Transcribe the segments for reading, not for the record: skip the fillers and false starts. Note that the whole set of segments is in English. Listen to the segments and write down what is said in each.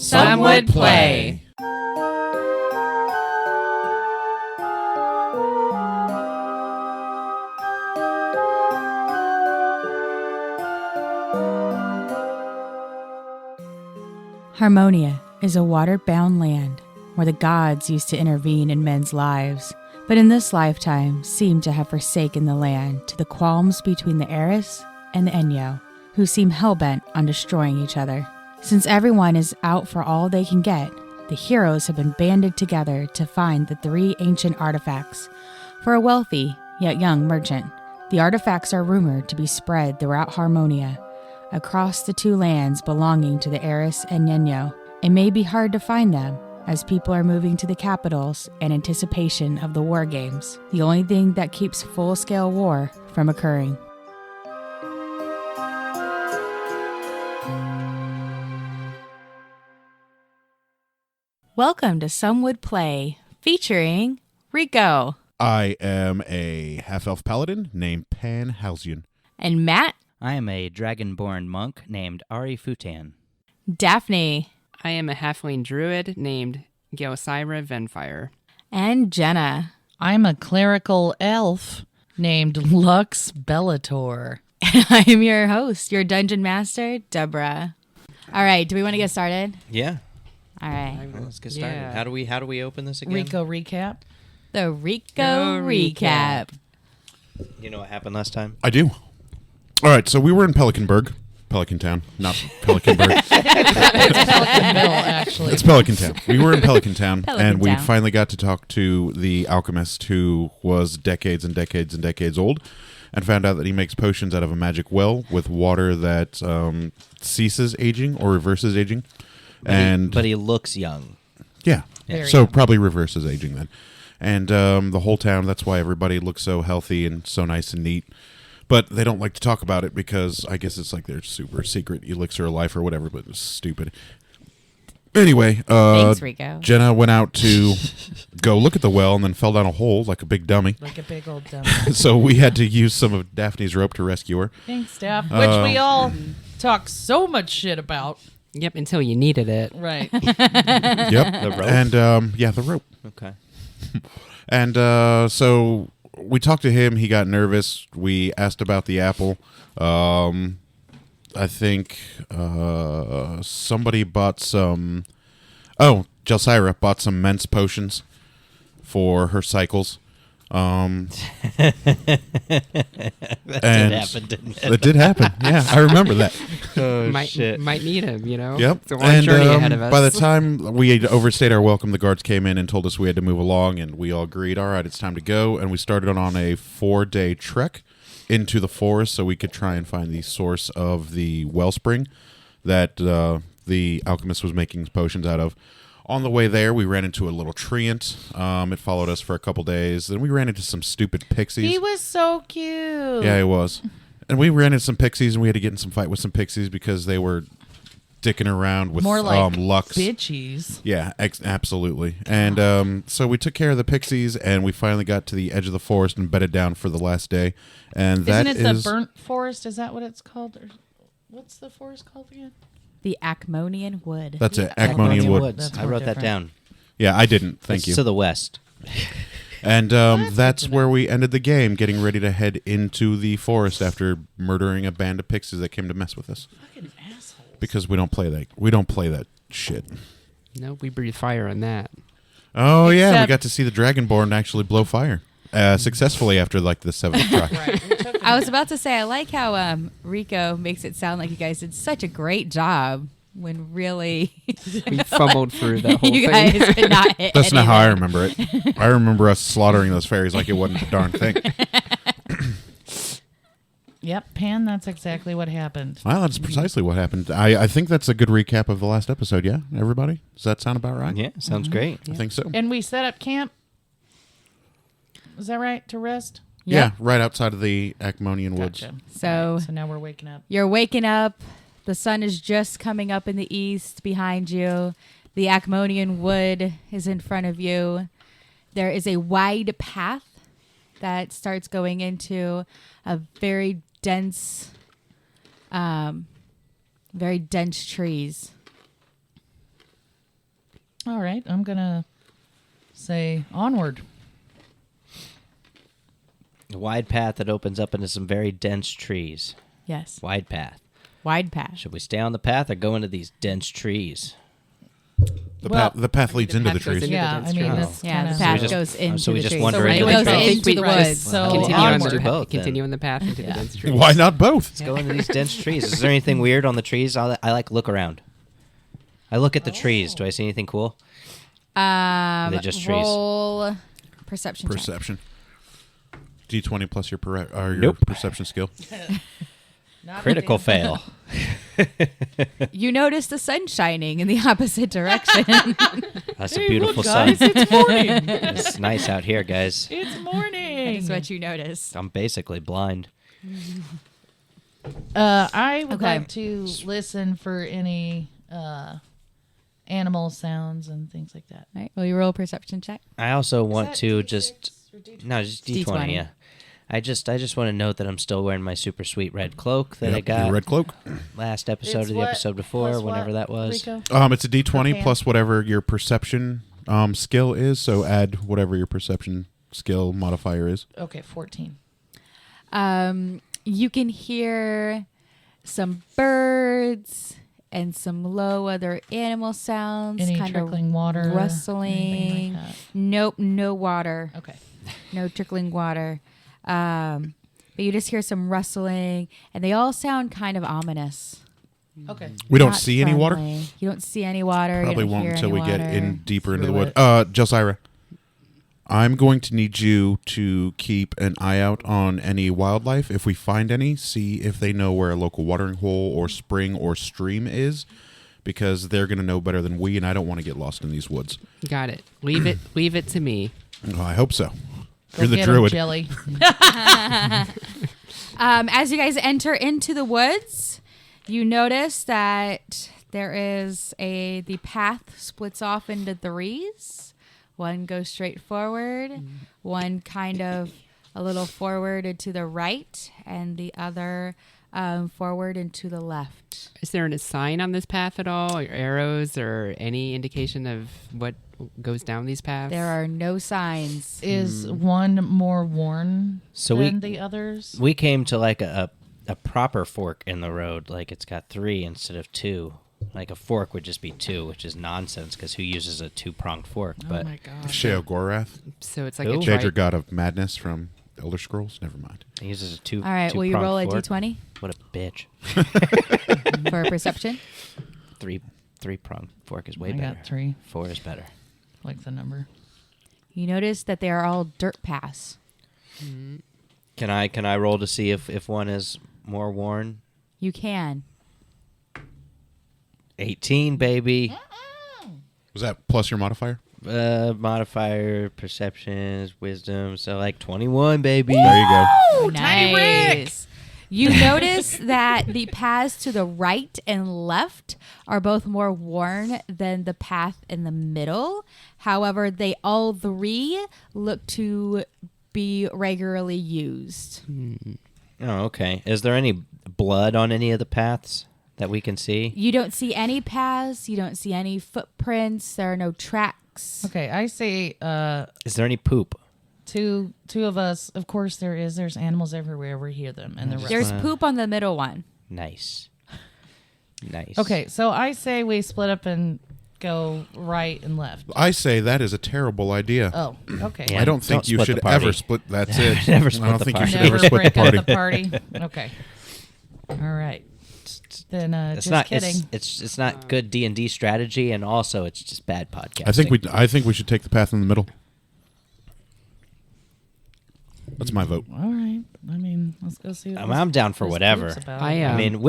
Some would play. Harmonia is a water-bound land where the gods used to intervene in men's lives, but in this lifetime seem to have forsaken the land to the qualms between the Eris and the Enyo, who seem hell-bent on destroying each other. Since everyone is out for all they can get, the heroes have been banded together to find the 3 ancient artifacts for a wealthy yet young merchant. The artifacts are rumored to be spread throughout Harmonia, across the 2 lands belonging to the Eris and Enyo. It may be hard to find them, as people are moving to the capitals in anticipation of the war games, the only thing that keeps full-scale war from occurring. Welcome to Some Would Play, featuring Rico. I am a half-elf paladin named Pan Halcyon. And Matt. I am a dragonborn monk named Ari Futan. Daphne. I am a halfling druid named Gelsira Venfire. And Jenna. I'm a clerical elf named Lux Bellator. And I'm your host, your dungeon master, Deborah. All right, do we want to get started? Yeah. All right. Well, let's get started. Yeah. How do we open this again? Rico recap. The Rico recap. You know what happened last time? I do. All right, so we were in Pelican Town, not Pelicanburg. It's Pelicanville, actually. It's Pelican Town. We were in Pelican Town, and we Town. finally got to talk to the alchemist who was decades and decades and decades old, and found out that he makes potions out of a magic well with water that ceases aging or reverses aging. But he looks young. Yeah, Very so young. probably reverses aging then. And the whole town, that's why everybody looks so healthy and so nice and neat. But they don't like to talk about it because I guess it's like their super secret elixir of life or whatever, but it's stupid. Anyway, Thanks, Rico. Jenna went out to go look at the well and then fell down a hole like a big dummy. Like a big old dumb. So we had to use some of Daphne's rope to rescue her. Thanks, Steph. Which we all talk so much shit about. Yep, until you needed it. Right. Yep. The rope? And, the rope. Okay. And so we talked to him. He got nervous. We asked about the apple. I think somebody bought some... Oh, Gelsira bought some men's potions for her cycles. That did happen, didn't it? It did happen. Yeah, I remember that. Oh, might need him, you know? Yep. It's a long journey ahead of us. By the time we had overstayed our welcome, the guards came in and told us we had to move along, and we all agreed, all right, it's time to go. And we started on a 4-day trek into the forest so we could try and find the source of the wellspring that the alchemist was making potions out of. On the way there, we ran into a little treant. It followed us for a couple days. Then we ran into some stupid pixies. He was so cute. Yeah, he was. And we ran into some pixies, and we had to get in some fight with some pixies because they were dicking around with More like Lux. bitchies. Yeah, absolutely. And so we took care of the pixies, and we finally got to the edge of the forest and bedded down for the last day. And Isn't that it is the burnt forest? Is that what it's called? Or what's the forest called again? The Acmonian Wood. That's it, Acmonian Wood. That's I more wrote that different. down. Yeah, I didn't. Thank It's you. to the west. And that's that's good to where know. we ended the game, getting ready to head into the forest after murdering a band of pixies that came to mess with us. Fucking assholes. Because we don't play that. We don't play that shit. No, we breathe fire on that. Oh yeah, we Except- got to see the Dragonborn actually blow fire successfully after like the 7th try. Right. we took I was about to say, I like how Rico makes it sound like you guys did such a great job when really We fumbled through that whole you thing. guys could not hit That's not how I anything. remember it. I remember us slaughtering those fairies like it wasn't a darn thing. Yep, Pan, that's exactly what happened. Well, that's precisely what happened. I think that's a good recap of the last episode, yeah? Everybody? Does that sound about right? Yeah, sounds great. I think so. And we set up camp. Is that right? To rest? Yeah, right outside of the Acmonian Woods. Gotcha. So- All right, so now we're waking up. You're waking up. The sun is just coming up in the east behind you. The Acmonian Wood is in front of you. There is a wide path that starts going into a very dense trees. All right. I'm going to say onward. A wide path that opens up into some very dense trees. Yes. Wide path. Wide path. Should we stay on the path or go into these dense trees? The path leads into the path goes trees. into Yeah, the I mean, trees. that's Yeah, the kinda- path So we just- goes into so we the just trees. wander So into it the goes trees. into the We just woods. So continue onward. on the Do both, then. continue on the path into the dense trees. Why not both? Let's go into these dense trees. Is there anything weird on the trees? I like look around. I look at the trees. Do I see anything cool? Are they just trees? Roll perception check. Perception. D20 plus your your Nope. perception skill. Not Critical a- fail. You notice the sun shining in the opposite direction. That's a Hey, beautiful look, guys, sun. it's morning. It's nice out here, guys. It's morning. That's what you notice. I'm basically blind. I would Okay. like to listen for any animal sounds and things like that. All right. Will you roll a perception check? I also want to just just D20. D20. Yeah. I just want to note that I'm still wearing my super sweet red cloak that I Yep, got your red cloak. last episode It's or the what? episode before, Plus whenever what, that was. Rico? It's a D20 Okay. plus whatever your perception skill is. So add whatever your perception skill modifier is. Okay, 14. You can hear some birds and some low other animal sounds. Any kind trickling water? anything rustling. like that? Nope, no water. Okay. No trickling water. But you just hear some rustling, and they all sound kind of ominous. Okay. We don't Not see any water. friendly. You don't see any water. Probably you don't won't hear until any we get water. in deeper into the Through wood. it. Jelsira, I'm going to need you to keep an eye out on any wildlife. If we find any, see if they know where a local watering hole or spring or stream is, because they're going to know better than we, and I don't want to get lost in these woods. Got it. Leave it to me. Oh, I hope so. Go You're the get 'em, druid. Jelly. As you guys enter into the woods, you notice that there is the path splits off into threes. One goes straight forward, one kind of a little forward and to the right, and the other forward and to the left. Is there a sign on this path at all, or arrows, or any indication of what goes down these paths? There are no signs. Is one more worn So than the others? We came to like a proper fork in the road, like it's got 3 instead of 2. Like a fork would just be 2, which is nonsense because who uses a 2-pronged fork? But Oh my god. Sheogorath, So it's like Who? a Daedra, god of madness from Elder Scrolls. Never mind. he uses a 2. All right, will you roll a d20 What a bitch! for perception? 3-pronged fork is way I better. got 3. 4 is better. Like the number. You notice that they are all dirt paths. Can I roll to see if one is more worn? You can. 18, baby. Was that plus your modifier? Modifier, perceptions, wisdom. So like 21, baby. There you go. Oh, Tiny Rick! Nice. You notice that the paths to the right and left are both more worn than the path in the middle. However, they all 3 look to be regularly used. Oh, okay. Is there any blood on any of the paths that we can see? You don't see any paths. You don't see any footprints. There are no tracks. Okay, I say Is there any poop? two of us. Of course there is. There's animals everywhere. We hear them. And the rest. There's poop on the middle one. Nice. Nice. Okay, so I say we split up and go right and left. I say that is a terrible idea. Oh, okay. Yeah. I don't think Don't you split should the party. ever split. That's it. Never I split don't the think party. you should Never ever split break the up party. the party. Okay. All right. Then It's just not. kidding. It's not good D&D strategy, and also it's just bad podcasting. I think we should take the path in the middle. That's my vote. All right. I mean, let's go see. What I'm down for this whatever. group's about. I I mean,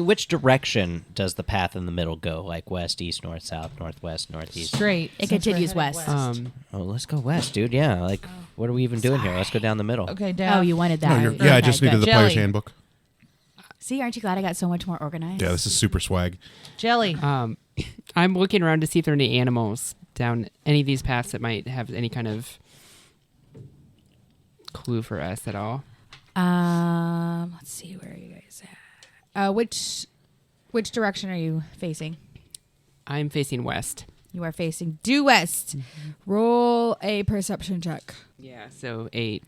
which direction does the path in the middle go? Like west, east, north, south, northwest, northeast. straight. It since we're continues headed west. Oh, let's go west, dude. Yeah. Like, what are we even doing here? Let's go down the middle. Okay, down. Oh, you wanted that. No, Okay, I just needed the Jelly. player's handbook. See, aren't you glad I got so much more organized? Yeah, this is super swag. Jelly. I'm looking around to see if there are any animals down any of these paths that might have any kind of clue for us at all. Let's see, where are you guys at? Which direction are you facing? I'm facing west. You are facing due west. Roll a perception check. Yeah, so 8.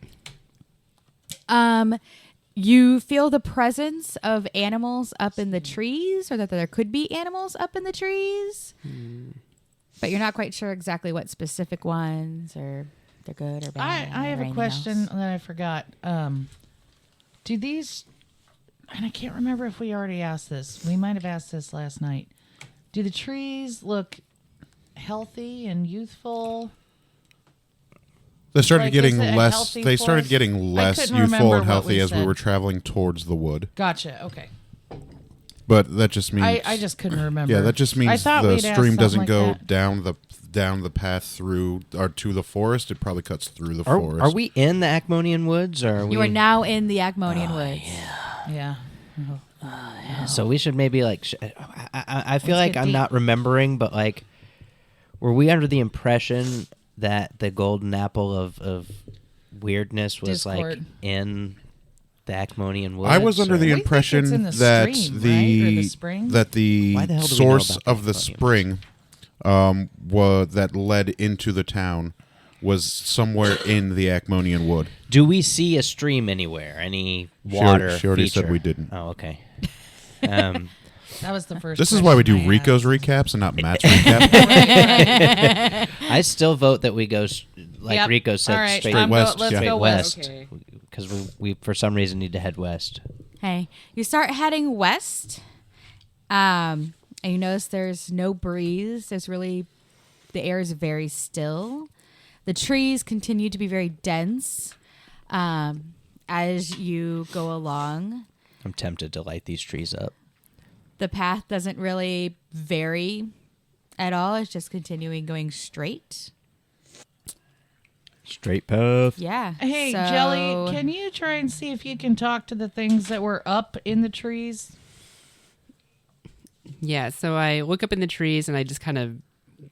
You feel the presence of animals up in the trees, or that there could be animals up in the trees, but you're not quite sure exactly what specific ones, or they're good or bad. I have or a anything question else. that I forgot. Do these, and I can't remember if we already asked this. We might have asked this last night. Do the trees look healthy and youthful? They started Like, getting is it a less. healthy They started forest? getting I less couldn't youthful remember and what healthy we as we said. were traveling towards the wood. Gotcha. Okay. But that just means I just couldn't remember. yeah, that just I means thought the we'd asked stream doesn't something go like that. down the path through or to the forest. It probably cuts through the Are, forest. are we in the Acmonian woods, or are we? You are now in the Acmonian woods. Yeah. So we should maybe like. I feel Let's like get I'm deep. not remembering, but like, were we under the impression that the golden apple of weirdness was Discord. like in the Acmonian woods? I was under the We think it's impression in the that stream, the right? Or the spring? that the Why the hell do we know source about the of the Acmonian spring that led into the town was somewhere in the Acmonian wood. Do we see a stream anywhere? Any water? She already said feature? we didn't. Oh, okay. That was the first. This is why we do question I Rico's asked. recaps and not Matt's recap. I still vote that we go like Yep. Rico said, All right. straight I'm Let's yeah. go west. Okay. because we for some reason need to head west. Okay. You start heading west. And you notice there's no breeze. The air is very still. The trees continue to be very dense as you go along. I'm tempted to light these trees up. The path doesn't really vary at all. It's just continuing going straight. Straight path. Yeah. Hey, so- Jelly, can you try and see if you can talk to the things that were up in the trees? Yeah, so I look up in the trees and I just kind of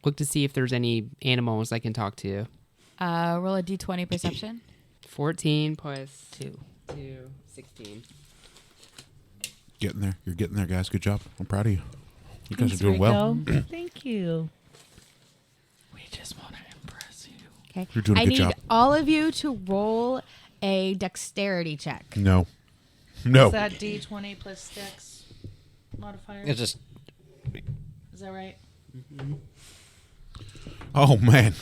look to see if there's any animals I can talk to. roll a d20 perception. 14 plus 2. 16. Getting there. You're getting there, guys. Good job. I'm proud of you. You guys Thanks, are doing well. Rico. Thank you. We just want to impress you. Okay. You're doing a I good need job. all of you to roll a dexterity check. No. No. Is that D20 plus Dex modifier? It's just Is that right? Oh man.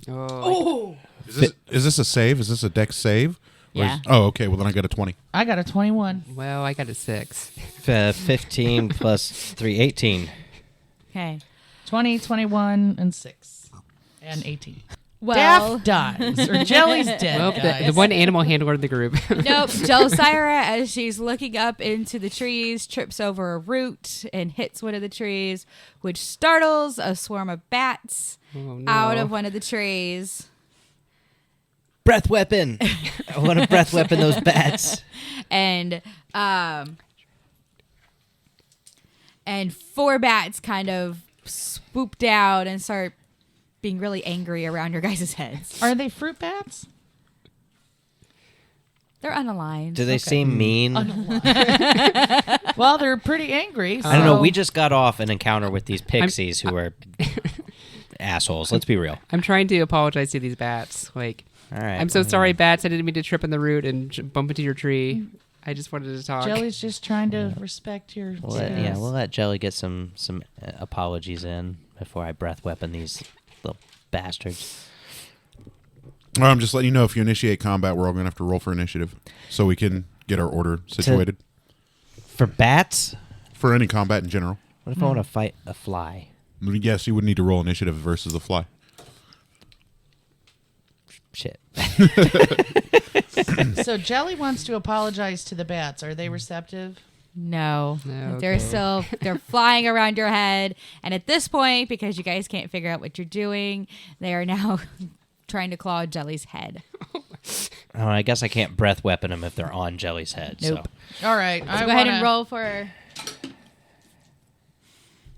Oh, Is this a save? Is this a dex save? Or Yeah. oh, okay. Well, then I got a 20. I got a 21. well, I got a 6. 15 plus 3, 18. Okay. 20, 21, and 6. And 18. Well, Daft dies. Or Jelly's dead, Well, guys. the one animal handler of the group. nope. Jelsira, as she's looking up into the trees, trips over a root and hits one of the trees, which startles a swarm of bats Oh, no. out of one of the trees. Breath weapon. I want to breath weapon those bats. And 4 bats kind of swoop down and start being really angry around your guys' heads. Are they fruit bats? They're unaligned. Do they seem mean? Well, they're pretty angry. I don't know. so- We just got off an encounter with these pixies who are assholes. Let's be real. I'm trying to apologize to these bats. Like, All right. I'm so sorry, bats. I didn't mean to trip on the root and bump into your tree. I just wanted to talk. Jelly's just trying to respect your We'll let, space. we'll let Jelly get some apologies in before I breath weapon these little bastards. Well, I'm just letting you know if you initiate combat, we're all going to have to roll for initiative so we can get our order situated For bats? for any combat in general. What if I want to fight a fly? Yes, you would need to roll initiative versus the fly. Shit. So Jelly wants to apologize to the bats. Are they receptive? No. No, They're okay. they're flying around your head. And at this point, because you guys can't figure out what you're doing, they are now trying to claw Jelly's head. Oh, I guess I can't breath weapon them if they're on Jelly's head. Nope. All right. So go ahead and roll for.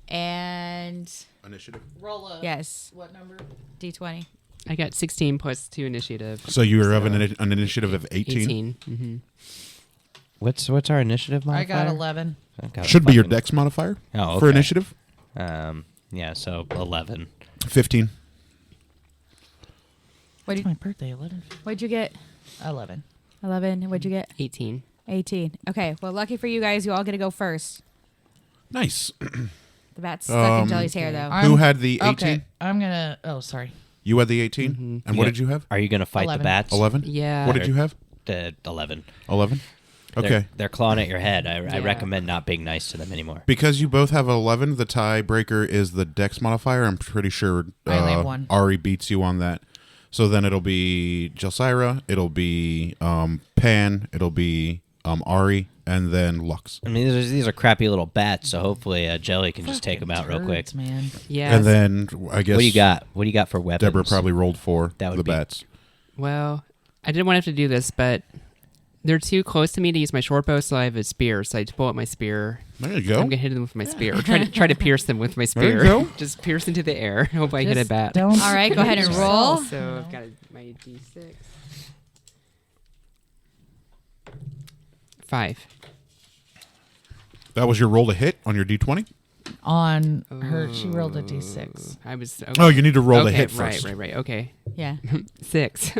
And Initiative. Roll a yes, what number? D20. I got 16 plus 2 initiative. So you are of an initiative of 18. 18. Mm-hmm. What's our initiative I modifier? got 11. I got a Should be your fucking- dex modifier Oh, for okay. initiative. Yeah, so 11. 15. What's my birthday? 11. What'd you get? 11. 11. What'd you get? 18. 18. Okay. Well, lucky for you guys, you all get to go first. Nice. The bat's stuck in Jelly's hair, though. Who had the 18? Okay. I'm gonna. Oh, sorry. You had the 18? And what did you have? Are you going to fight 11. the bats? 11? Yeah. What did you have? 11. 11? Okay. They're clawing at your head. I Yeah. recommend not being nice to them anymore. Because you both have 11, the tiebreaker is the dex modifier. I'm pretty sure I only have one. Ari beats you on that. So then it'll be Jelsira, it'll be Pan, it'll be Ari, and then Lux. I mean, these are crappy little bats, so hopefully Jelly can just take them out real quick. Turds, man. Yeah. And then I guess What do you got? What do you got for weapons? Deborah probably rolled 4 That would the be- bats. Well, I didn't want to have to do this, but they're too close to me to use my short bow, so I have a spear. So I pull out my spear. There you I'm go. gonna hit them with my spear. Try to pierce them with my There you spear. go. Just pierce into the air. Hope I hit a Just bat. Don't. All right, go ahead and roll. So I've got my D6. 5. That was your roll to hit on your D20? On her, she rolled a d6. I was. Okay. Oh, you need to roll to Okay, hit first. Right. Okay. Yeah. 6.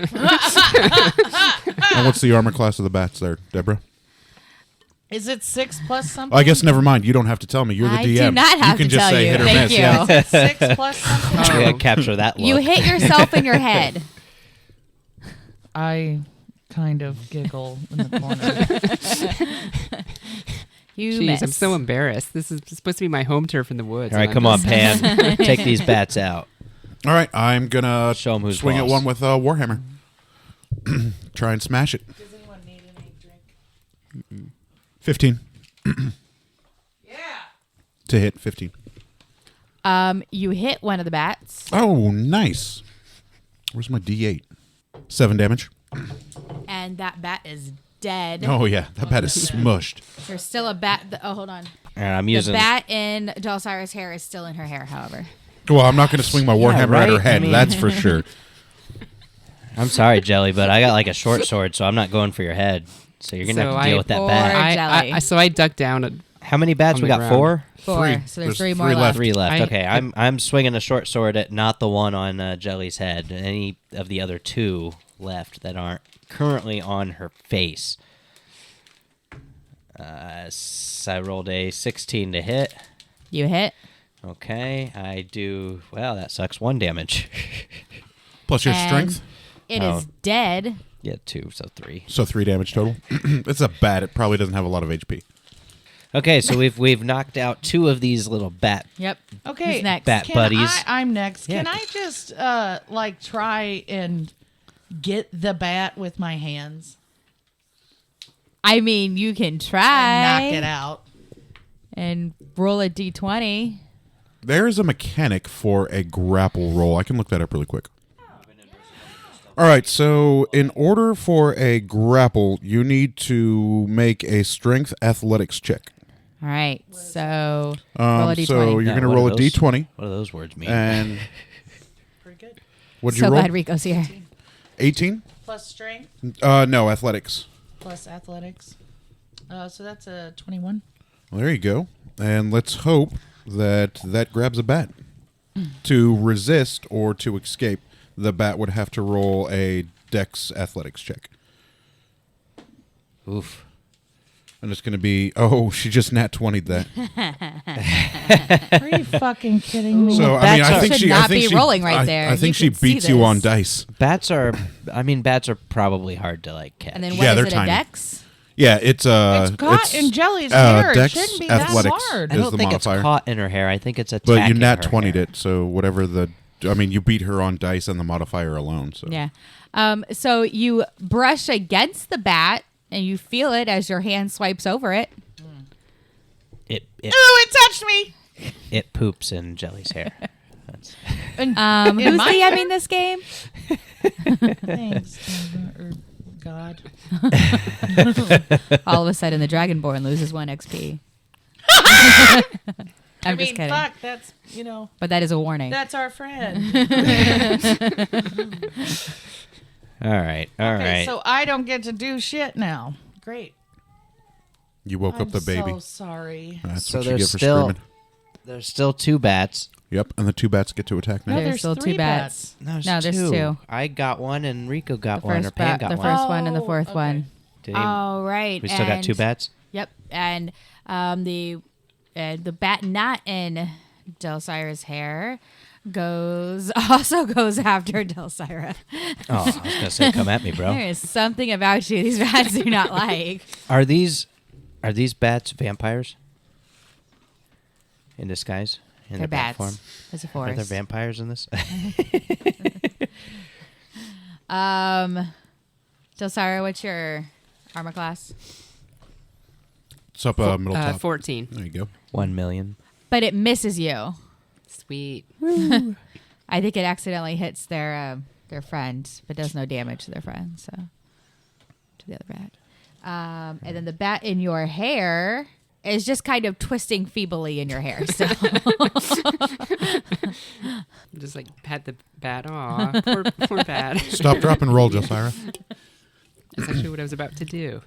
And what's the armor class of the bats there, Deborah? Is it 6 plus something? I guess never mind. You don't have to tell me. You're the I DM. do not have you can to just tell say you. hit or Thank miss. you. Yeah. Is it 6 plus something? Yeah, capture that look. You hit yourself in your head. I kind of giggle in the corner. You Jeez, miss. I'm so embarrassed. This is supposed to be my home turf in the woods. All right, and come I'm on, just- Pan. Take these bats out. All right, I'm going to Show 'em who's swing at boss. one with Warhammer. Try and smash it. Does anyone need any drink? 15. Yeah. To hit 15. You hit one of the bats, Oh, nice. Where's my D8? 7 damage. and that bat is dead. Oh, yeah. That bat is smushed. There's still a bat. Hold on. All right, I'm The using. bat in Jelsira's hair is still in her hair, however. Well, I'm not going to swing my Warhammer at her right? head. I mean- That's for sure. I'm sorry, Jelly, but I got like a short sword, so I'm not going for your head. So you're gonna So have to deal I- with that Or- bat. Jelly. So I ducked down. How many bats on we the got? ground. 4. 4. 3. So there's There's 3 more 3 left. left. 3 left. I- Okay, I'm swinging a short sword at not the one on Jelly's head. Any of the other 2 left that aren't currently on her face. I rolled a 16 to hit. You hit. Okay, I do. Well, that sucks. 1 damage. Plus your And strength. It Oh. is dead. Yeah, 2, so 3. So 3 damage total. It's a bat. It probably doesn't have a lot of HP. Okay, so we've knocked out 2 of these little bat. Yep. Okay. Who's next? Bat buddies. I'm next. Yeah. Can I just like try and get the bat with my hands I mean, you can and try knock it out? and roll a d20. There is a mechanic for a grapple roll. I can look that up really quick. All right, so in order for a grapple, you need to make a strength athletics check. All right. So roll a d20. So you're Yeah, going to what roll are a those? d20. What do those words mean? And Pretty good. what did So you roll? glad Rico's here. 18? Plus strength, No, athletics. plus athletics. So that's a 21. Well, there you go. And let's hope that that grabs a bat. To resist or to escape, the bat would have to roll a dex athletics check. Oof. And it's going to be, oh, she just nat 20'd that. Are you fucking kidding me? So I mean, Bats I are- think Should she not I think be she, rolling right I- there. I think You she can see beats you on this. dice. Bats are really hard to like catch. And then Yeah, what they're is it, tiny. a dex? Yeah, it's it's caught in Jelly's hair. It dex shouldn't be athletics. that hard. I is don't the think modifier. it's caught in her hair. I think it's attacking But you nat her 20'd hair. it, so whatever the, I mean, you beat her on dice and the modifier alone. So Yeah. So you brush against the bat and you feel it as your hand swipes over it. It Ooh, it touched me. it poops in Jelly's hair. That's, In Who's my DMing this game? Thanks, or God. All of a sudden, the Dragonborn loses 1 XP. I'm just kidding. fuck, that's, But that is a warning. that's our friend. all right, all right. Okay, so I don't get to do shit now. Great. you woke up the baby. So sorry. That's So what you there's get for still- screaming. There's still 2 bats. Yep, and the 2 bats get to attack now. No, There's there's still 3 2 bats. No, No, there's 2. I got one, and Rico got The one, or first Pan bat, got the one. first one, and the Oh, fourth okay. one. Did he- Oh, right. we still got 2 bats? Yep, and the bat not in Delsira's hair also goes after Delsira. Oh, I was gonna say, come at me, bro. There is something about you these bats do not like. Are these bats vampires? In disguise? In They're their bat bats. form? It's a Are forest. there vampires in this? Delsira, what's your armor class? It's up middle top. 14. There you go. 1 million. But it misses you. Sweet. I think it accidentally hits their friend, but does no damage to their friend. So to the other bat, and then the bat in your hair is just kind of twisting feebly in your hair. So Just like pat the bat. Aw, poor bat. Stop, drop, and roll, Jelsira. That's actually what I was about to do.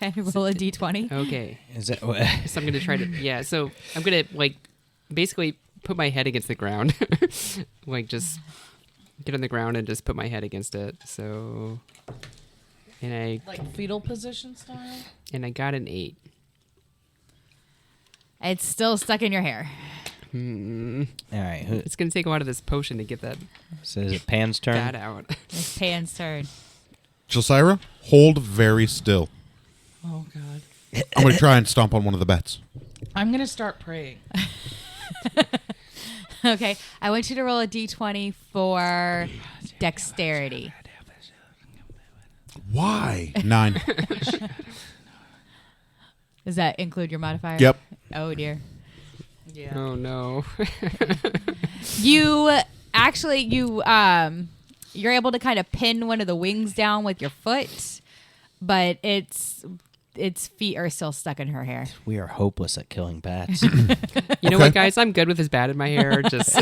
okay, roll a d20. Okay. Is that So I'm going to try to, yeah, so I'm going to, like, basically put my head against the ground. Like, just get on the ground and just put my head against it. So, and Like fetal position style? I got an 8. It's still stuck in your hair. all right? It's going to take a lot of this potion to get that So is it Pan's bat turn? out. It's Pan's turn. Jelsira, hold very still. Oh, God. I'm going to try and stomp on one of the bats. I'm going to start praying. Okay, I want you to roll a d20 for dexterity. Why? 9. Does that include your modifier? Yep. Oh dear. Yeah. Oh, no. You actually you're able to kind of pin one of the wings down with your foot, but its feet are still stuck in her hair. We are hopeless at killing bats. You know Okay. what, guys? I'm good with this bat in my hair. Just,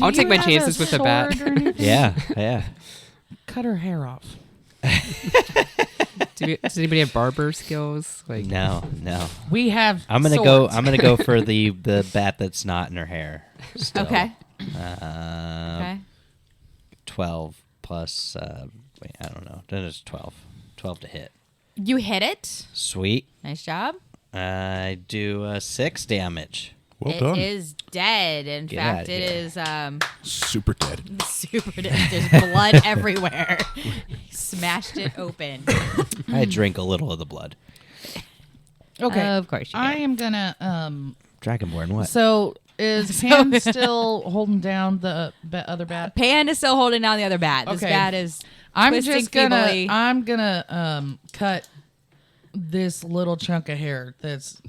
I'll Do take you my have chances a with the bat. sword or anything? yeah. Cut her hair off. Does anybody have barber skills? Like, No. We have I'm gonna swords. go for the bat that's not in her hair. Still. Okay. Um, Okay. 12 plus. Wait, I don't know. Then it's 12. 12 to hit. You hit it. Sweet. Nice job. I do 6 damage. Well It done. is dead. In Get fact, outta it here. is Super dead. super dead. There's blood everywhere. Smashed it open. I drink a little of the blood. Okay. Of course you I do. am going to... Dragonborn, what? So is Pam still holding down the other bat? Pan is still holding down the other bat. This Okay. bat is I'm twisting just gonna feebly. I'm gonna cut this little chunk of hair that's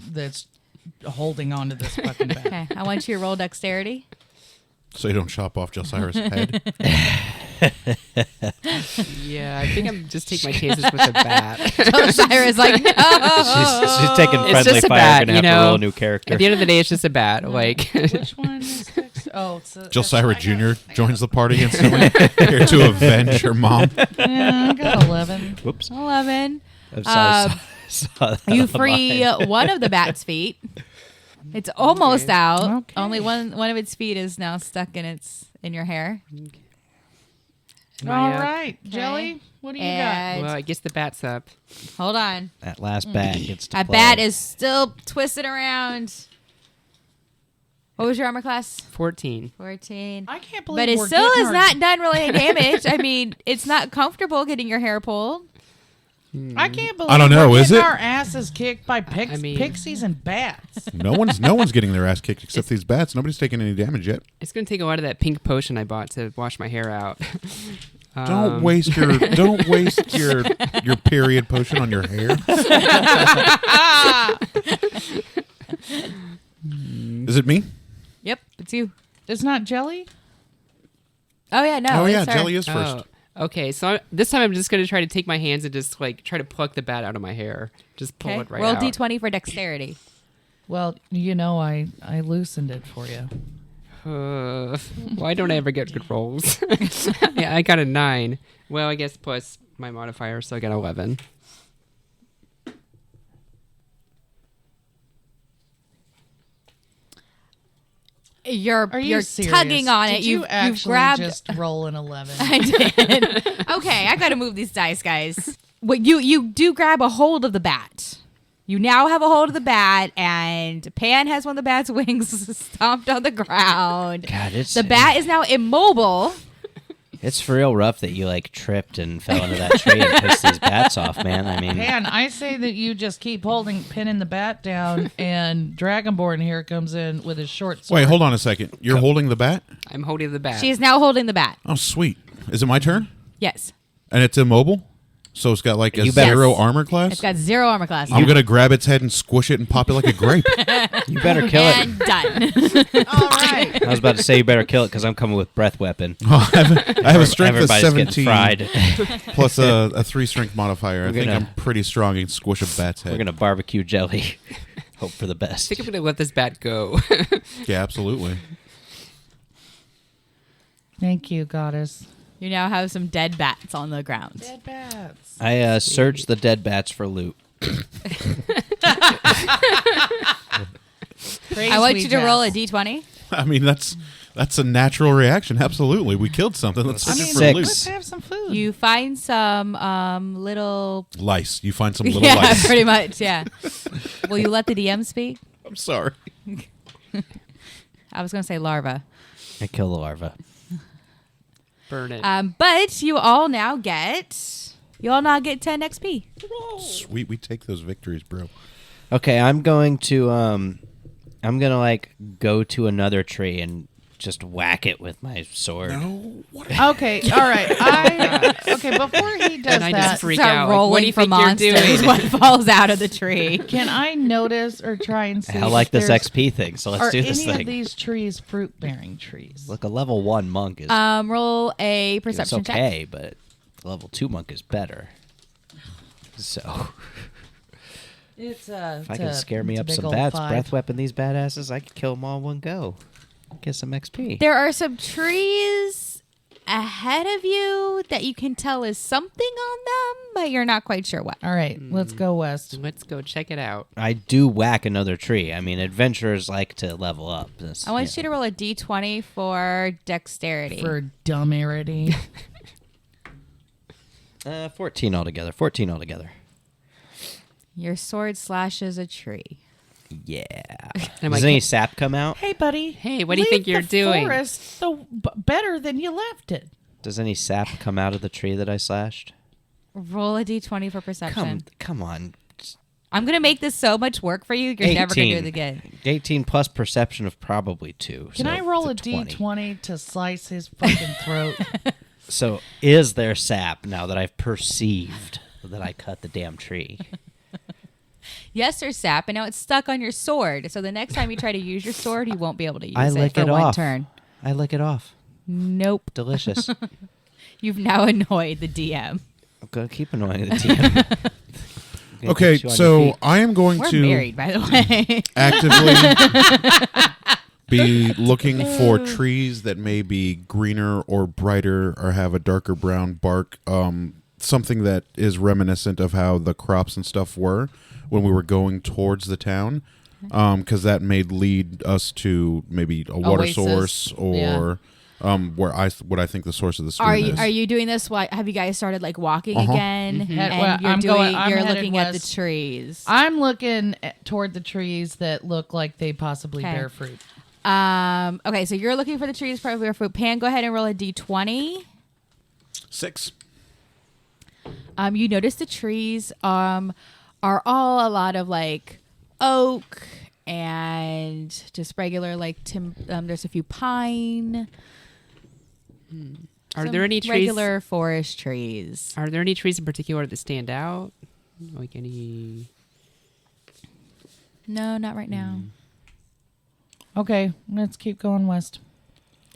holding onto this fucking bat. Okay, I want you to roll dexterity. So you don't chop off Jelsira's head. yeah, I think I'm just taking my chances with the bat. Cyrus like, no. She's taking It's friendly just a fire. bat, Gonna you have to know. roll a new character. At the end of the day, it's just a bat. Like, Which one is dex? Oh, it's Jelsira Jr. joins the party instantly here to avenge her mom. Yeah, I got 11. Whoops. 11. I'm sorry. saw that You on free mine. one of the bat's feet. It's almost Okay. out. Okay. Only one of its feet is now stuck in your hair. am All I up? right, Jelly, what do you got? And Well, I guess the bat's up. hold on. That last bat gets to That play. bat is still twisting around. What was your armor class? 14. 14. I can't believe But it we're still getting is our- not done really any damage. I mean, it's not comfortable getting your hair pulled. I can't believe I don't know, we're is getting it? our asses kicked by I mean- pixies and bats. No one's getting their ass kicked except these bats. Nobody's taking any damage yet. It's going to take a lot of that pink potion I bought to wash my hair out. Don't waste your period potion on your hair. Is it me? Yep, it's you. It's not Jelly? Oh yeah, no. oh yeah, it's her. Jelly is first. Oh, okay, so this time I'm just going to try to take my hands and just like try to pluck the bat out of my hair. Just pull Okay. it right Roll out. d20 for dexterity. Well, you know, I loosened it for you. Why don't I ever get good rolls? Yeah, I got a 9. Well, I guess plus my modifier, so I got 11. You're Are you you're tugging on serious? it. Did you You've actually grabbed. just roll an 11? I did. Okay, I got to move these dice, guys. What you do grab a hold of the bat. You now have a hold of the bat, and Pan has one of the bat's wings stomped on the ground. God, The bat is now immobile. It's for real rough that you like tripped and fell into that tree and pissed these bats off, man. I mean, Man, I say that you just keep pinning the bat down, and Dragonborn here comes in with his short sword. Wait, hold on a second. You're holding the bat? I'm holding the bat. She is now holding the bat. Oh, sweet. Is it my turn? Yes. And it's immobble? So it's got like a You better- 0 armor class? It's got 0 armor class. I'm going to grab its head and squish it and pop it like a grape. you better kill it. And done. All right. I was about to say you better kill it because I'm coming with breath weapon. I have a strength of Everybody's 17 getting fried. plus a 3 strength modifier. I We're think gonna- I'm pretty strong and squish a bat's head. We're gonna barbecue jelly. Hope for the I best. think I'm gonna let this bat go. Yeah, absolutely. Thank you, goddess. You now have some dead bats on the ground. Dead bats. I searched the dead bats for loot. I want you to roll a d20. I mean, that's a natural reaction. Absolutely. We killed something. Let's I search mean, it for Six. loot. let's have some food. You find some little. Lice. You find some little Yeah, lice. pretty much. Yeah. Will you let the DM speak? I'm sorry. I was going to say larva. I kill the larva. Burn it. But you all now get 10 XP. Sweet. We take those victories, bro. Okay, I'm going to like go to another tree and just whack it with my sword. No. What? Okay, all right. Okay, before he does And I that, just freak Start out. Like, rolling what do you for think you're monsters. doing? What falls out of the tree? can I notice or try and see? I like if this there's- XP thing, so let's Are do this any thing. of these trees fruit-bearing trees? Look, a level 1 monk is Roll a it's perception check. okay, but a level 2 monk is better. So It's if I can scare me up some bats, breath weapon these badasses, I could kill them all in one go. Get some XP. There are some trees ahead of you that you can tell is something on them, but you're not quite sure what. All right, let's go west. Let's go check it out. I do whack another tree. I mean, adventurers like to level up. I want you to roll a d20 for dexterity. For dumbarity. 14 altogether. 14 altogether. Your sword slashes a tree. Yeah. I'm Does like, any sap come out? Hey, buddy. Hey, what do you leave think you're the doing? Forest better than you left it. Does any sap come out of the tree that I slashed? Roll a d20 for perception. Come on. I'm going to make this so much work for you, you're never going to do it again. 18 plus perception of probably 2. Can so I roll a it's 20. d20 to slice his fucking throat? So is there sap now that I've perceived that I cut the damn tree? Yes, there's sap, and now it's stuck on your sword. So the next time you try to use your sword, you won't be able to use I it lick for it one off. turn. I lick it off. Nope. Delicious. You've now annoyed the DM. I'm going to keep annoying the TM. Okay, so I am going We're to married, by the way. actively be looking for trees that may be greener or brighter or have a darker brown bark. Something that is reminiscent of how the crops and stuff were when we were going towards the town. Because that may lead us to maybe a water Oasis. source or what I think the source of the stream is. Are you doing this? Have you guys started like walking Uh-huh. again? Head- And well, I'm you're headed looking at the west. trees. I'm looking toward the trees that look like they possibly Okay. bear fruit. Okay, so you're looking for the trees probably bear fruit. Pan, go ahead and roll a d20. 6. You notice the trees are all a lot of like oak and just regular like there's a few pine. Are some there any trees? regular forest trees? Are there any trees in particular that stand out? Like any? No, not right now. Okay, let's keep going west.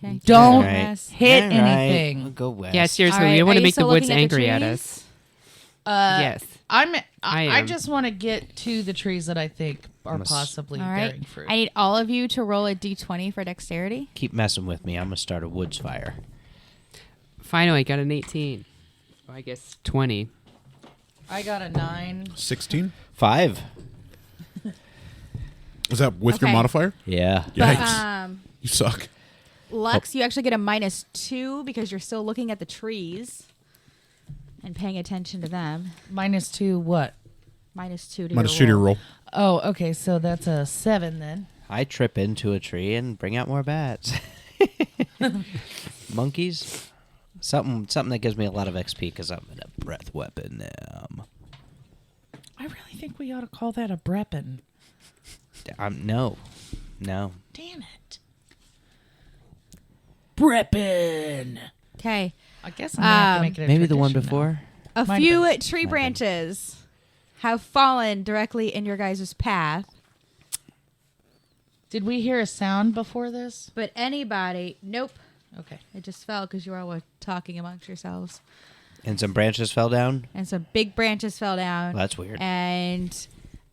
Okay. Don't All right. Yes. hit All right, anything. we'll go west. Yeah, seriously, All right, we don't want are to you make the still woods looking at the angry at trees? us. Yes. I am. just want to get to the trees that I think are possibly All right. bearing fruit. I need all of you to roll a d20 for dexterity. Keep messing with me. I'm going to start a woods fire. Finally, got an 18. Oh, I guess 20. I got a 9. 16? 5. Is that with your Okay. modifier? Yeah. Yikes. You suck. Lux, you actually get a -2 because you're still looking at the trees and paying attention to them. -2 what? -2 to Minus your shoot your roll. roll. Oh, okay. So that's a 7 then. I trip into a tree and bring out more bats. Monkeys. Something that gives me a lot of XP because I'm in a breath weapon now. I really think we ought to call that a breppin. No. Damn it. Breppin. Okay. I guess I'm going to have to make it a Maybe the one tradition now. before. A Might few have been. tree Might have been. branches have fallen directly in your guys' path, Did we hear a sound before this? but anybody, nope, Okay. it just fell because you all were talking amongst yourselves. And some branches fell down. And some big branches fell down. Well, that's weird. And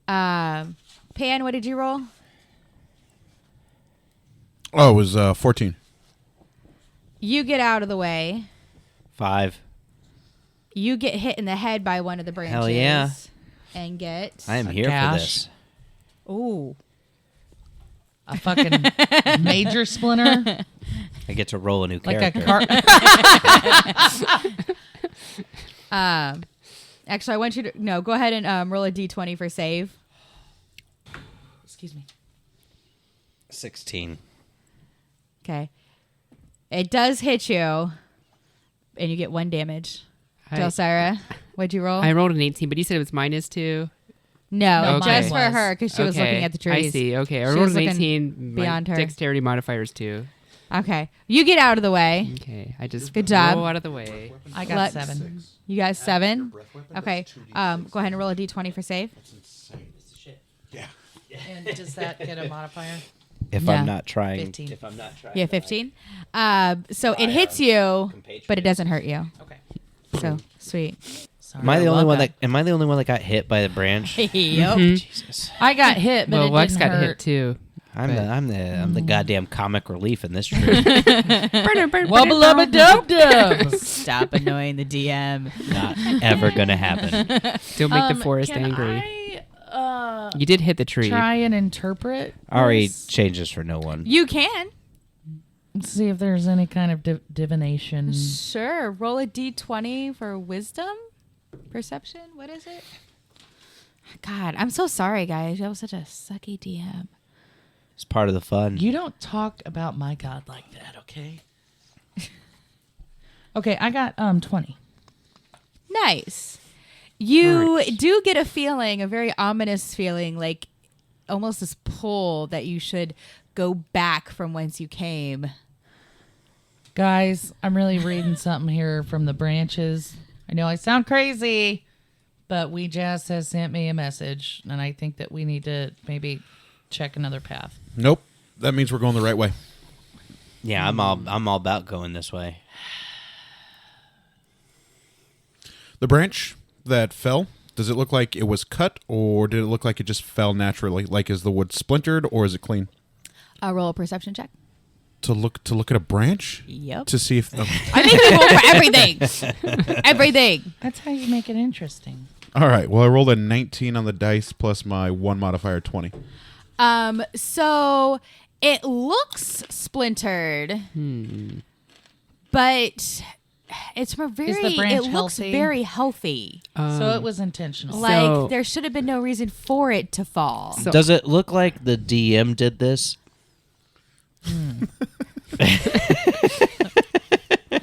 Pan, what did you roll? Oh, it was 14. You get out of the way. 5. You get hit in the head by one of the branches. Hell yeah. And get... I am A here gash. for this. Ooh. A fucking major splinter? I get to roll a new Like a character. Actually, I want you to... No, go ahead and roll a d20 for save. Excuse me. 16. Okay. It does hit you, and you get 1 damage. Delsira, what'd you roll? I rolled an 18, but you said it was -2. No, No, mine just for was. her, because she was looking at the trees. I see. Okay, I She rolled was an looking 18. beyond My her. dexterity modifiers too. Okay. You get out of the way. Okay, I just Good job. roll out of the way. I got Let- 7. You got 7? Okay. Go ahead and roll a d20 for save. And does that get a modifier? If Yeah. I'm not trying. 15. If I'm not trying. Yeah, 15. So it hits you, but it doesn't hurt you. Okay. So sweet. Sorry. Am I the You're only one welcome. that? Am I the only one that got hit by the branch? Yep. Jesus. I got hit, but Well, it Lex didn't got hurt. hit too. I'm the goddamn comic relief in this tree. Wubba lubba dub dub. Stop annoying the DM. Not ever gonna happen. Don't make the forest can angry. I You did hit the tree. try and interpret? Ari this? changes for no one. You can. Let's see if there's any kind of divination. Sure. Roll a d20 for wisdom. Perception. What is it? God, I'm so sorry, guys. That was such a sucky DM. It's part of the fun. You don't talk about my god like that, okay? Okay, I got 20. Nice. You Alright. do get a feeling, a very ominous feeling, like almost this pull that you should go back from whence you came. Guys, I'm really reading something here from the branches. I know I sound crazy, but Jazz has sent me a message, and I think that we need to maybe check another path. Nope. That means we're going the right way. Yeah, I'm all about going this way. The branch that fell, does it look like it was cut, or did it look like it just fell naturally? Like, is the wood splintered, or is it clean? Roll a perception check. To look at a branch Yep. to see if. I think we roll for everything. Everything. That's how you make it interesting. All right. Well, I rolled a 19 on the dice plus my 1 modifier 20. So it looks splintered, but it's very. branch It looks healthy? very healthy. So it was intentional. Like So- there should have been no reason for it to fall. So- Does it look like the DM did this?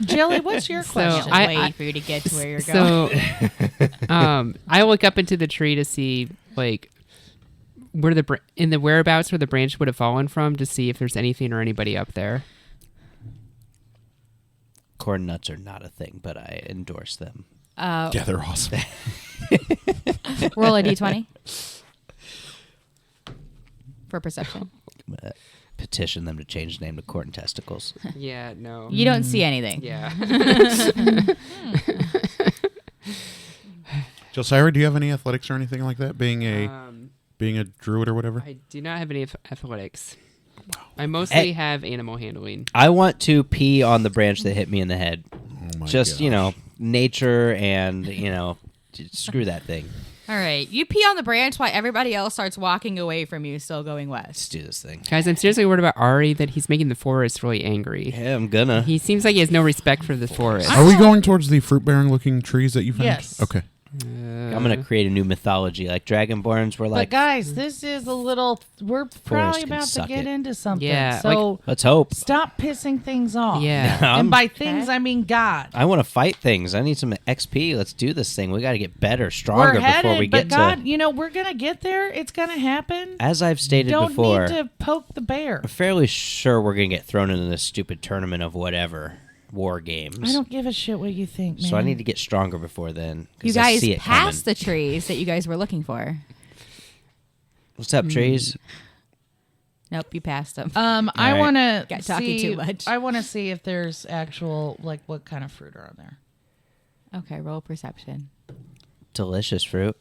Jilly, what's your question? I- for you to get to where you're going. So, I look up into the tree to see like where in the whereabouts where the branch would have fallen from to see if there's anything or anybody up there. Corn nuts are not a thing, but I endorse them. Yeah, they're awesome. Roll a d20 for perception. Petition them to change the name to corn testicles. Yeah, no. You don't see anything. Yeah. Jelsira, do you have any athletics or anything like that? Being a druid or whatever? I do not have any athletics. I mostly have animal handling. I want to pee on the branch that hit me in the head. Oh my Just, gosh. nature and, screw that thing. All right. You pee on the branch while everybody else starts walking away from you, still going Let's west. do this thing. Guys, I'm seriously worried about Ari that he's making the forest really angry. Yeah, I'm gonna. He seems like he has no respect for the forest. Are we going towards the fruit-bearing looking trees that you found? Yes. Okay. I'm gonna create a new mythology. Like Dragonborns were But like, guys, this is a little. We're probably can about to suck get it. into something. Yeah, So let's hope. stop pissing things off. Yeah. And by things, I mean God. I want to fight things. I need some XP. Let's do this thing. We got to get better, stronger We're headed, before we but get God, to. we're gonna get there. It's gonna happen. As I've stated Don't before, need to poke the bear. I'm fairly sure we're gonna get thrown into this stupid tournament of whatever war games. I don't give a shit what you think, man. So I need to get stronger before then. 'Cause You guys I see it passed coming. the trees that you guys were looking for. What's up, trees? Nope, you passed them. I right. want to Got talking too much. I want to see if there's actual what kind of fruit are on there. Okay, roll perception. Delicious fruit,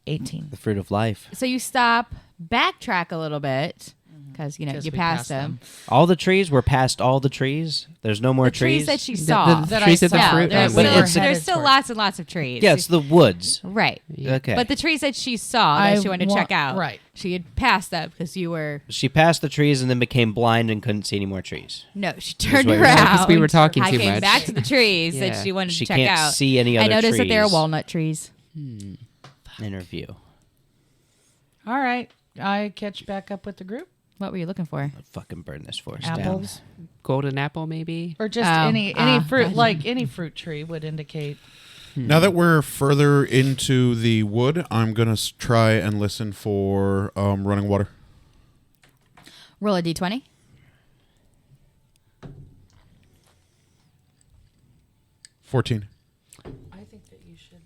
18. the fruit of life. So you stop, backtrack a little bit, because, you 'Cause you we passed passed them. All the trees. We're past all the trees. There's no more The trees that she saw. The That trees I at the saw. fruit. there's, but still, it's- there's still lots and lots of trees. Yeah, it's the woods. Right. Okay. But the trees that she saw that she wanted to check out, right. she had passed them because you were... She passed the trees and then became blind and couldn't see any more trees. No, she turned what you're saying. around. Because we were talking I too came much. back to the trees that Yeah. she wanted She to check can't out. see any I other noticed that they are trees. walnut trees. Interview. All right. I catch back up with the group. What were you looking for? I'll fucking burn this forest Apples. Golden apple, maybe? Or just Oh, any fruit, gotcha. like any fruit tree would indicate. Now that we're further into the wood, I'm going to try and listen for running water. Roll a d20. 14. I think that you should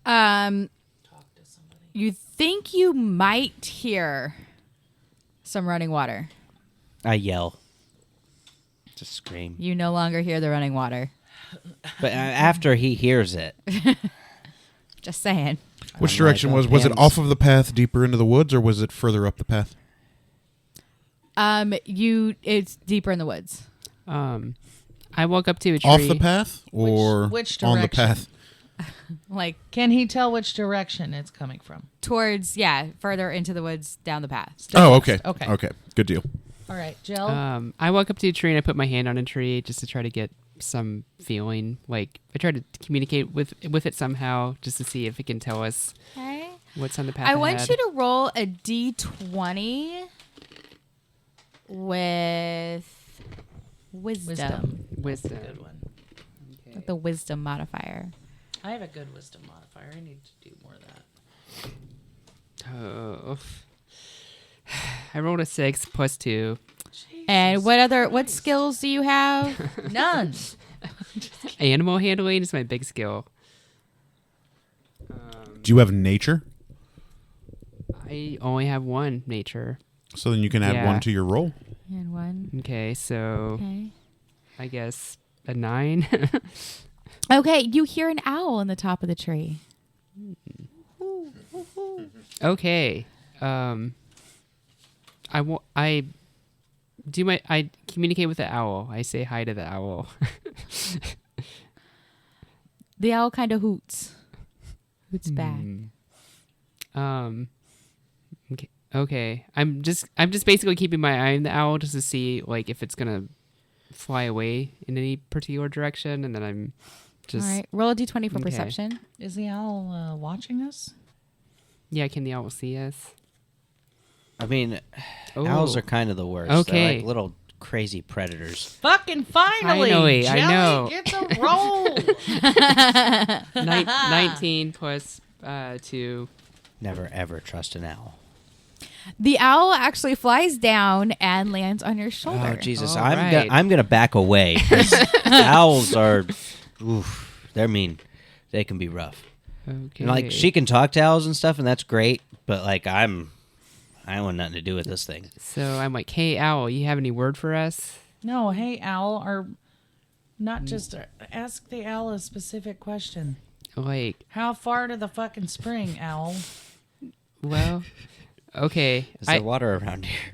talk to somebody. You think you might hear some running water. down. I yell. Just scream. You no longer hear the running water. But after he hears it, Just saying. Which I'm direction like, was it Pam's- off of the path deeper into the woods or was it further up the path? It's deeper in the woods. I walk up to a tree. Off the path or Which on the direction? path? Like Can he tell which direction it's coming from? towards, further into the woods down the path. Oh, okay. Okay. Okay. Good deal. All right, Jill. I walk up to a tree and I put my hand on a tree just to try to get some feeling. Like, I try to communicate with it somehow just to see if it can tell us Okay. what's on the path I want ahead. you to roll a d20 with wisdom. Wisdom. Good one. With the wisdom modifier. I have a good wisdom modifier. I need to do more of that. Oh. I rolled a 6 plus 2. And what skills do you have? None. Animal handling is my big skill. Do you have nature? I only have 1 nature. So then you can add Yeah. 1 to your roll. And 1. Okay, so Okay. I guess a 9. Okay, you hear an owl on the top of the tree. Okay. I communicate with the owl. I say hi to the owl. The owl kind of hoots. Hoots back. Okay. I'm just basically keeping my eye on the owl just to see like if it's gonna fly away in any particular direction, and then I'm just All right, roll a d20 for Okay. perception. Is the owl watching us? yeah. Can the owl see us? I mean, Oh. owls are kind of the worst. Okay. They're like little crazy predators. Fucking finally! Finally, I Jelly know. gets a roll. 19 plus 2. Never ever trust an owl. The owl actually flies down and lands on your shoulder. Oh Jesus! All I'm right. I'm gonna back away. 'Cause owls are, they're mean. They can be rough. Okay. And like she can talk to owls and stuff, and that's great. But like I want nothing to do with this thing. So I'm like, hey owl, you have any word for us? No, hey, owl, or not just ask the owl a specific question. Like, How far to the fucking spring, owl? well, okay. Is there water around here?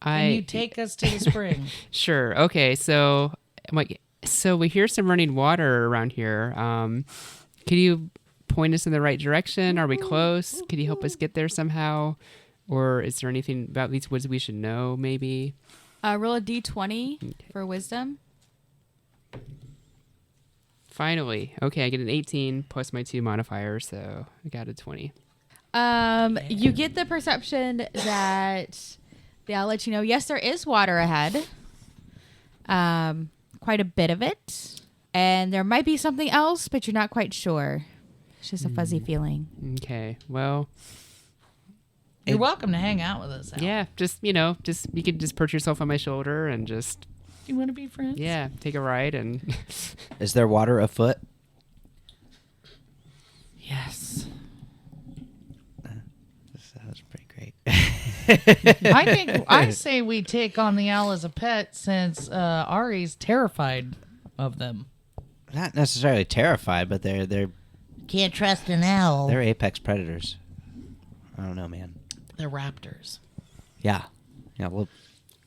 Can you take us to the spring? Sure. Okay. So I'm like, so we hear some running water around here. Could you point us in the right direction? Are we close? Could you help us get there somehow? Or is there anything about these woods we should know, maybe? Roll a d20 for wisdom. Finally. Okay, I get an 18 plus my 2 modifiers, so I got a 20. You get the perception that they'll let you know, yes, there is water ahead. Quite a bit of it. And there might be something else, but you're not quite sure. It's just a fuzzy feeling. Okay, well, You're welcome to hang out with us, Al. yeah, just, you could just perch yourself on my shoulder and just, You want to be friends? yeah, take a ride and... Is there water afoot? Yes. That's pretty great. I say we take on the owl as a pet since Ari's terrified of them. Not necessarily terrified, but they're Can't trust an owl. they're apex predators. I don't know, man. They're raptors. Yeah, well,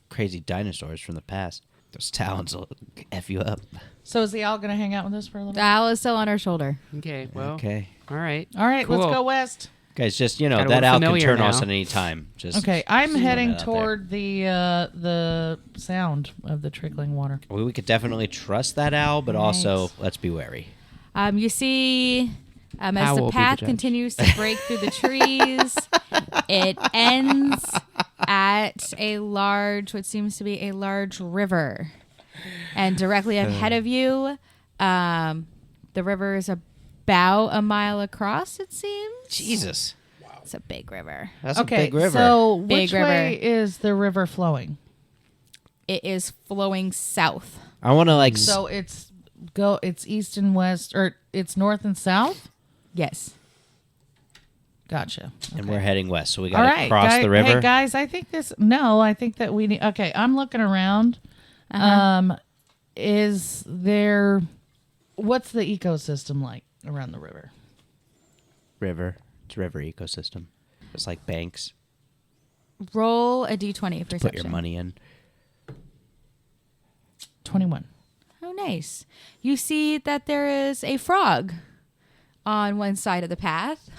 crazy dinosaurs from the past. Those talons will f you up. So is the owl going to hang out with us for a little The bit? owl is still on her shoulder. Okay, well, Okay, all right. All right, let's Cool. go west. guys, just Gotta that look owl can familiar turn now. us at any time. Just Okay, I'm throwing heading that out there. toward the sound of the trickling water. We could definitely trust that owl, but also let's be wary. You see, as Owl will the be the path judge. continues to break through the trees, it ends at what seems to be a large river. And directly ahead of you, the river is about a mile across, it seems. Jesus, It's a big river. that's Okay, a big river. so Big which river. way is the river flowing? It is flowing south. I want to So it's east and west, or it's north and south? Yes. Gotcha. and we're heading west, so we All got to right, cross the river. Hey guys, I think that we need. Okay, I'm looking around. Uh-huh. What's the ecosystem like around the river? River, it's a river ecosystem. It's like banks. Roll a d20 perception. Put your money in. 21. Oh, nice. You see that there is a frog on one side of the path,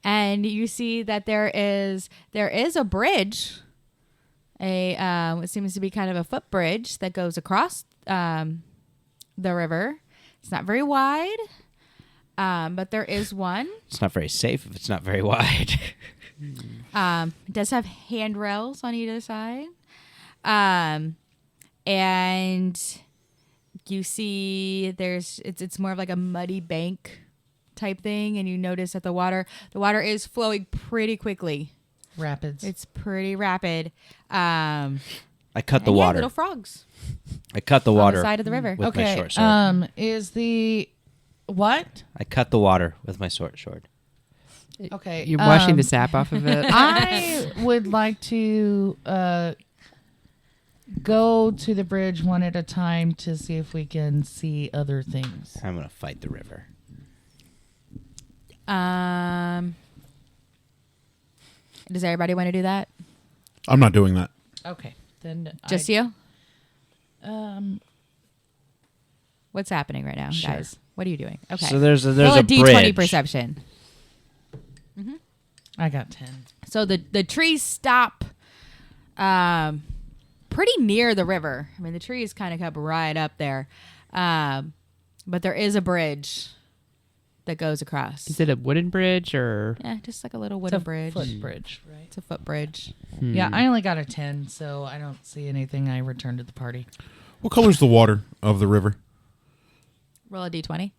and you see that there is a bridge, what seems to be kind of a footbridge that goes across the river. It's not very wide, but there is one. It's not very safe if it's not very wide. It does have handrails on either side. And you see it's more of like a muddy bank type thing, and you notice that the water is flowing pretty quickly. Rapids. It's pretty rapid. I cut the and yeah, water. little frogs I cut the on water the side of the river. with my okay. short sword. Is the what? I cut the water with my short sword. Okay. You're washing the sap off of it. I would like to go to the bridge one at a time to see if we can see other things. I'm gonna fight the river. Does everybody want to do that? I'm not doing that. Okay. Then Just you? What's What's happening right now, Sure. guys? What are you doing? Okay. So there's Roll a a d20 bridge. perception. I got 10. So the trees stop pretty near the river. I mean, the trees kind of come right up there. But there is a bridge that goes across. Is it a wooden bridge or? Yeah, just like a little It's wooden a bridge. footbridge, right? It's a footbridge. Yeah, I only got a 10, so I don't see anything. I returned to the party. What color's the water of the river? Roll a d20.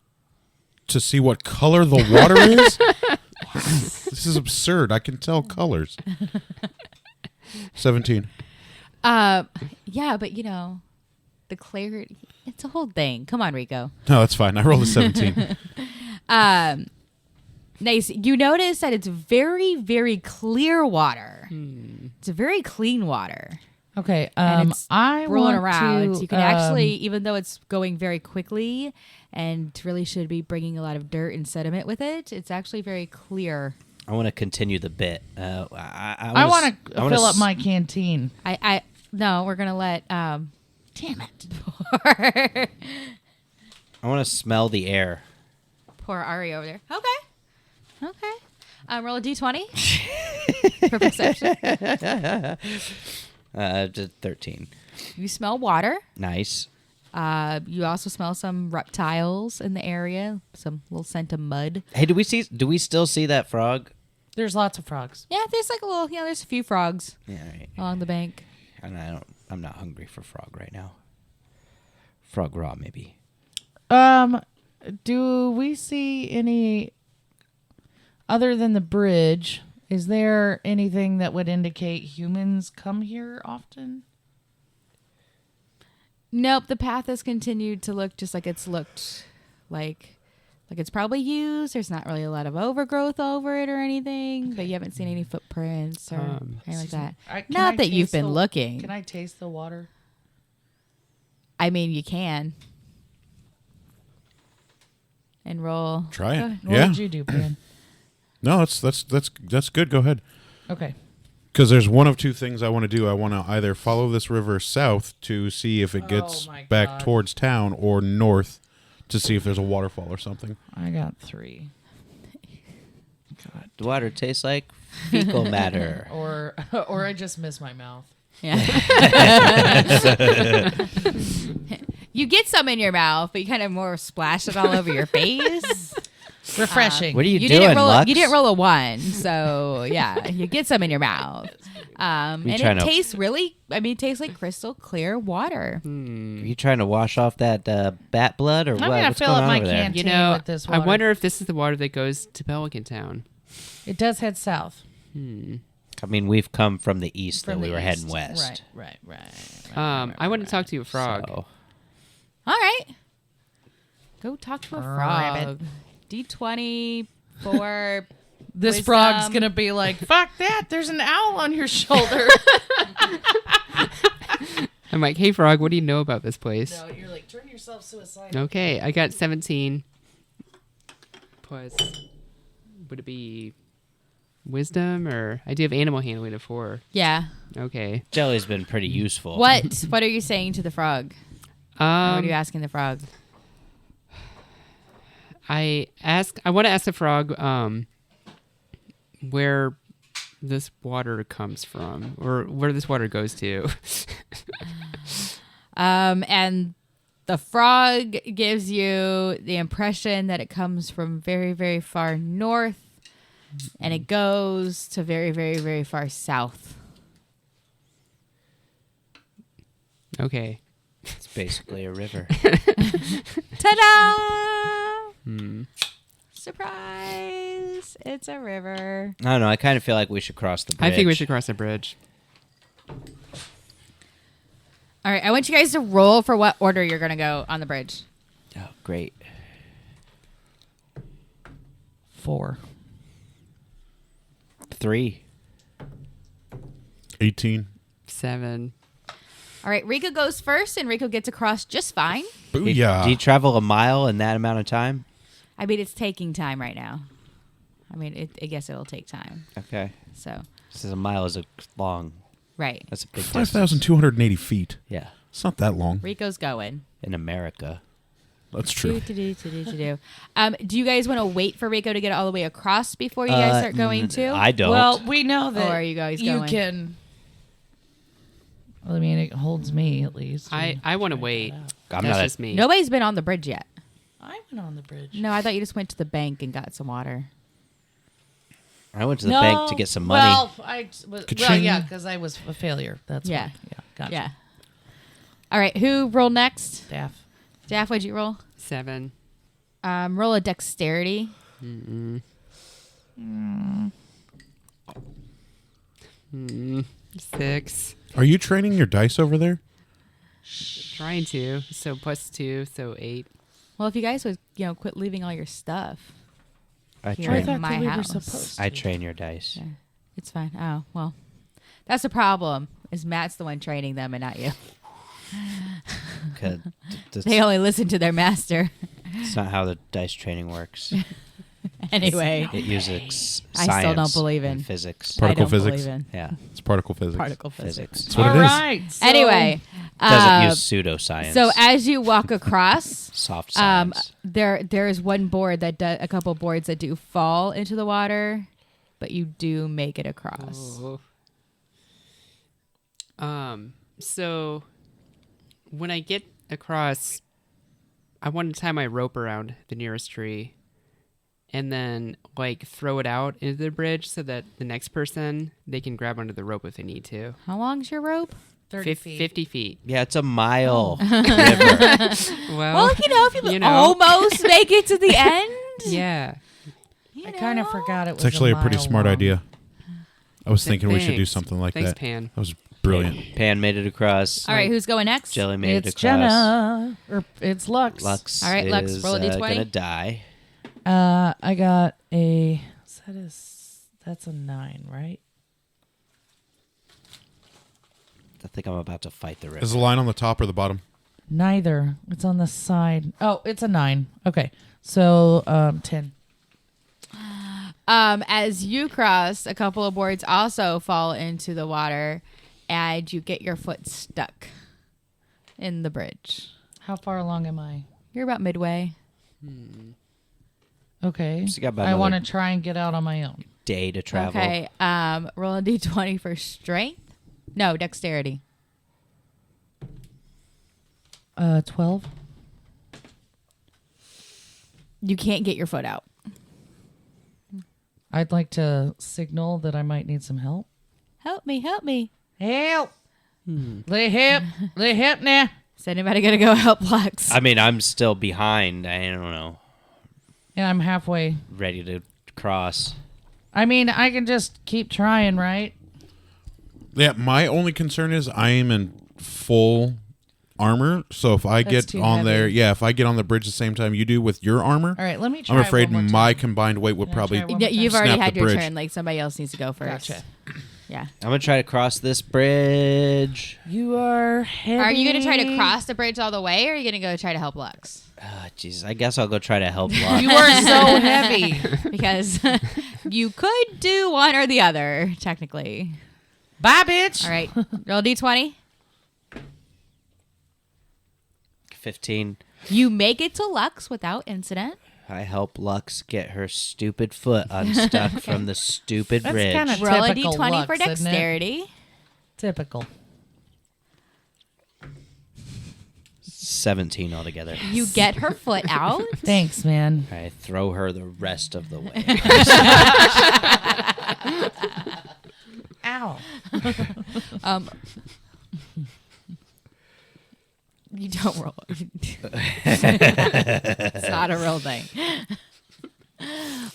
To see what color the water is? This is absurd. I can tell colors. 17. Yeah, but the clarity, it's a whole thing. Come on, Rico. No, that's fine. I rolled a 17. Nice. You notice that it's very, very clear water. It's a very clean water. Okay, And it's I rolling want around. to, You can actually, even though it's going very quickly and really should be bringing a lot of dirt and sediment with it, it's actually very clear. I want to continue the bit. I want to fill up my canteen. No, we're gonna let Damn it! I want to smell the air. poor Ari over there. Okay. Okay. Roll a d20 for perception. Just 13. You smell water. Nice. You also smell some reptiles in the area. Some little scent of mud. Hey, do we still see that frog? There's lots of frogs. Yeah, there's like a little. Yeah, there's a few frogs Yeah, right. along the bank. And I'm not hungry for frog right now. Frog raw, maybe. Do we see any other than the bridge? Is there anything that would indicate humans come here often? Nope, the path has continued to look just like it's looked like it's probably used. There's not really a lot of overgrowth over it or anything, but you haven't seen any footprints or anything like that. Not that you've been looking. Can I taste the water? I mean, you can. And roll. Try Go it. ahead. What Yeah. did you do, Brian? No, that's good. Go ahead. Okay. Because there's one of two things I want to do. I want to either follow this river south to see if it gets my back God. towards town, or north to see if there's a waterfall or something. I got 3. God. The water tastes like fecal matter. Or I just miss my mouth. Yeah. You get some in your mouth, but you kind of more splash it all over your face. Refreshing. What are you, You doing, didn't roll. Lux? You didn't roll a 1, so yeah, you get some in your mouth. And trying it to- tastes really. I mean, it tastes like crystal clear water. Are you trying to wash off that bat blood or I'm what? gonna What's fill going up on my over there? can. You Continue know, with this I water. wonder if this is the water that goes to Pelican Town. It does head south. I mean, we've come from the east, From though. the We were heading east. west. Right. I want to talk to a frog. So, All right, go talk to a frog. Rabbit. D20 for This wisdom. frog's gonna be like, "Fuck that! There's an owl on your shoulder." I'm like, hey, frog, what do you know about this place? No, you're like, turn yourself suicidal. Okay, I got 17. Plus, would it be wisdom or I do have animal handling at 4. Yeah. Okay. jelly's been pretty useful. What are you saying to the frog? What are you asking the frog? I want to ask the frog where this water comes from or where this water goes to. And the frog gives you the impression that it comes from very, very far north, and it goes to very, very, very far south. Okay. It's basically a river. Ta-da! Surprise! It's a river. I don't know. I kind of feel like we should cross the bridge. I think we should cross the bridge. All right, I want you guys to roll for what order you're going to go on the bridge. Oh, great. 4. 3. 18. 7. All right, Rico goes first, and Rico gets across just fine. Booyah. Do you travel a mile in that amount of time? I mean, it's taking time right now. I mean, I guess it'll take time. Okay. So, This is a mile is a long. right. That's a big distance. 5,280 feet. Yeah. It's not that long. Rico's going. In America. That's true. Do you guys want to wait for Rico to get all the way across before you guys start going too? I don't. Well, we know that. Or are you guys you going? can. Well, I mean, it holds me at least. I want to wait. I'm That's not. just me. Nobody's been on the bridge yet. I went on the bridge. No, I thought you just went to the bank and got some water. I went to the bank to get some money. Well, well, Ka-ching. yeah, because I was a failure. That's Yeah. why. Yeah, gotcha. Yeah. All right, who rolled next? Staff. Daff, what'd you roll? 7. Roll a dexterity. 6. Are you training your dice over there? Trying to. So +2, so 8. Well, if you guys would, quit leaving all your stuff. I Here I in train. thought my that we house. were supposed to. I train your dice. Yeah, it's fine. Oh, well. That's the problem, is Matt's the one training them and not you. 'Cause They only listen to their master. It's not how the dice training works. Anyway, It uses I science still don't believe in. and physics. Particle I don't physics. believe in Yeah, It's particle physics. particle physics. physics. That's what All it is. right. So Anyway, Doesn't use pseudoscience. so as you walk across, soft science. there is one board that a couple boards that do fall into the water, but you do make it across. So when I get across, I want to tie my rope around the nearest tree and then like throw it out into the bridge so that the next person, they can grab onto the rope if they need to. How long's your rope? 30 feet. 50 feet. Yeah, it's a mile river. Well, if you, you know. almost make it to the end. Yeah. you I kind of know. forgot it was It's actually a pretty mile smart long. idea. I was thinking we should do Thanks. something like Thanks, that. Pan. That was brilliant. Pan made it across. All right, who's going next? Jelly made it It's across. Jenna. Or it's Lux. Lux All right, Lux, is roll a d20. gonna die. I got a. That's a 9, right? I think I'm about to fight the river. Is the line on the top or the bottom? Neither. It's on the side. Oh, it's a 9. Okay. So 10. As you cross, a couple of boards also fall into the water, and you get your foot stuck in the bridge. How far along am I? You're about midway. Okay. So you got about I want to another- try and get out on my own. Day to travel. Okay. Roll a d20 for strength. No, dexterity. 12. You can't get your foot out. I'd like to signal that I might need some help. Help me, help me. Help! Lay help now. Is anybody gonna go help Lux? I mean, I'm still behind. I don't know. Yeah, I'm halfway. Ready to cross. I mean, I can just keep trying, right? Yeah, my only concern is I am in full armor, so if I That's get too on there, heavy. if I get on the bridge the same time you do with your armor, All right, let me try. I'm afraid one more my time. combined weight would Can I probably. try one more time? You've already Snap had the your bridge. turn. Like somebody else needs to go first. Gotcha. Yeah. I'm gonna try to cross this bridge. You are heavy. Are you gonna try to cross the bridge all the way, or are you gonna go try to help Lux? Jesus, I guess I'll go try to help Lux. You are so heavy. Because you could do one or the other, technically. Bye, bitch. All right. Roll d20. 15. You make it to Lux without incident. I help Lux get her stupid foot unstuck from the stupid That's bridge. kinda Roll a Typical d20 for Lux, isn't it? dexterity. Typical. 17 altogether. You get her foot out. Thanks, man. I throw her the rest of the way. Ow. You don't roll. It's not a real thing.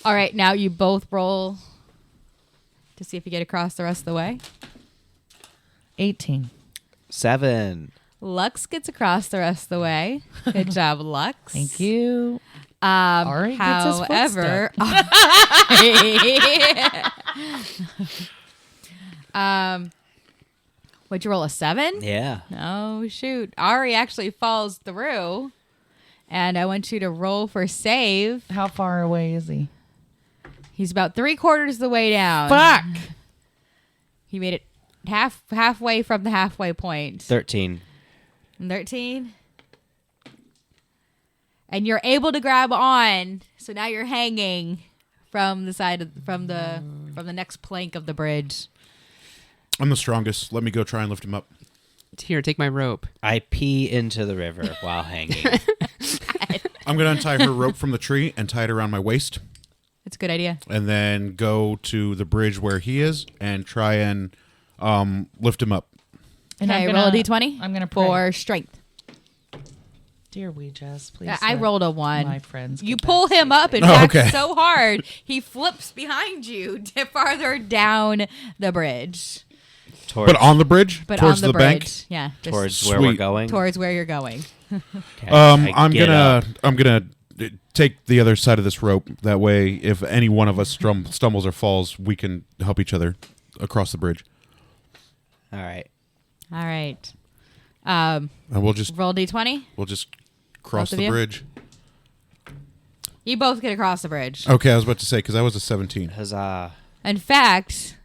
All right, now you both roll to see if you get across the rest of the way. 18. 7. Lux gets across the rest of the way. Good job, Lux. Thank you. Ari gets his foot However, would you roll a 7? Yeah. Oh, shoot. Ari actually falls through. And I want you to roll for save. How far away is he? He's about 3/4 of the way down. Fuck. He made it halfway from the halfway point. 13. 13. And you're able to grab on. So now you're hanging from the side of, from the next plank of the bridge. I'm the strongest. Let me go try and lift him up. Here, take my rope. I pee into the river while hanging. I'm going to untie her rope from the tree and tie it around my waist, It's a good idea. and then go to the bridge where he is and try and lift him up. And Okay, I'm roll a gonna- d20 I'm gonna pray. for strength. Dear Ouijas, please. I let rolled a 1. My friends. You get pull back him up, in Oh, fact, okay. so hard, he flips behind you farther down the bridge. Towards, But on the bridge? But towards on the, the bridge. bank? Yeah. Just towards where we're Sweet. going. towards where you're going. Okay, I I'm get up. gonna take the other side of this rope. That way, if any one of us stumbles or falls, we can help each other across the bridge. All right. All right. And we'll just Roll d20. cross Both of the you? bridge. You both get across the bridge. Okay, I was about to say, because that was a 17. Huzzah. In fact,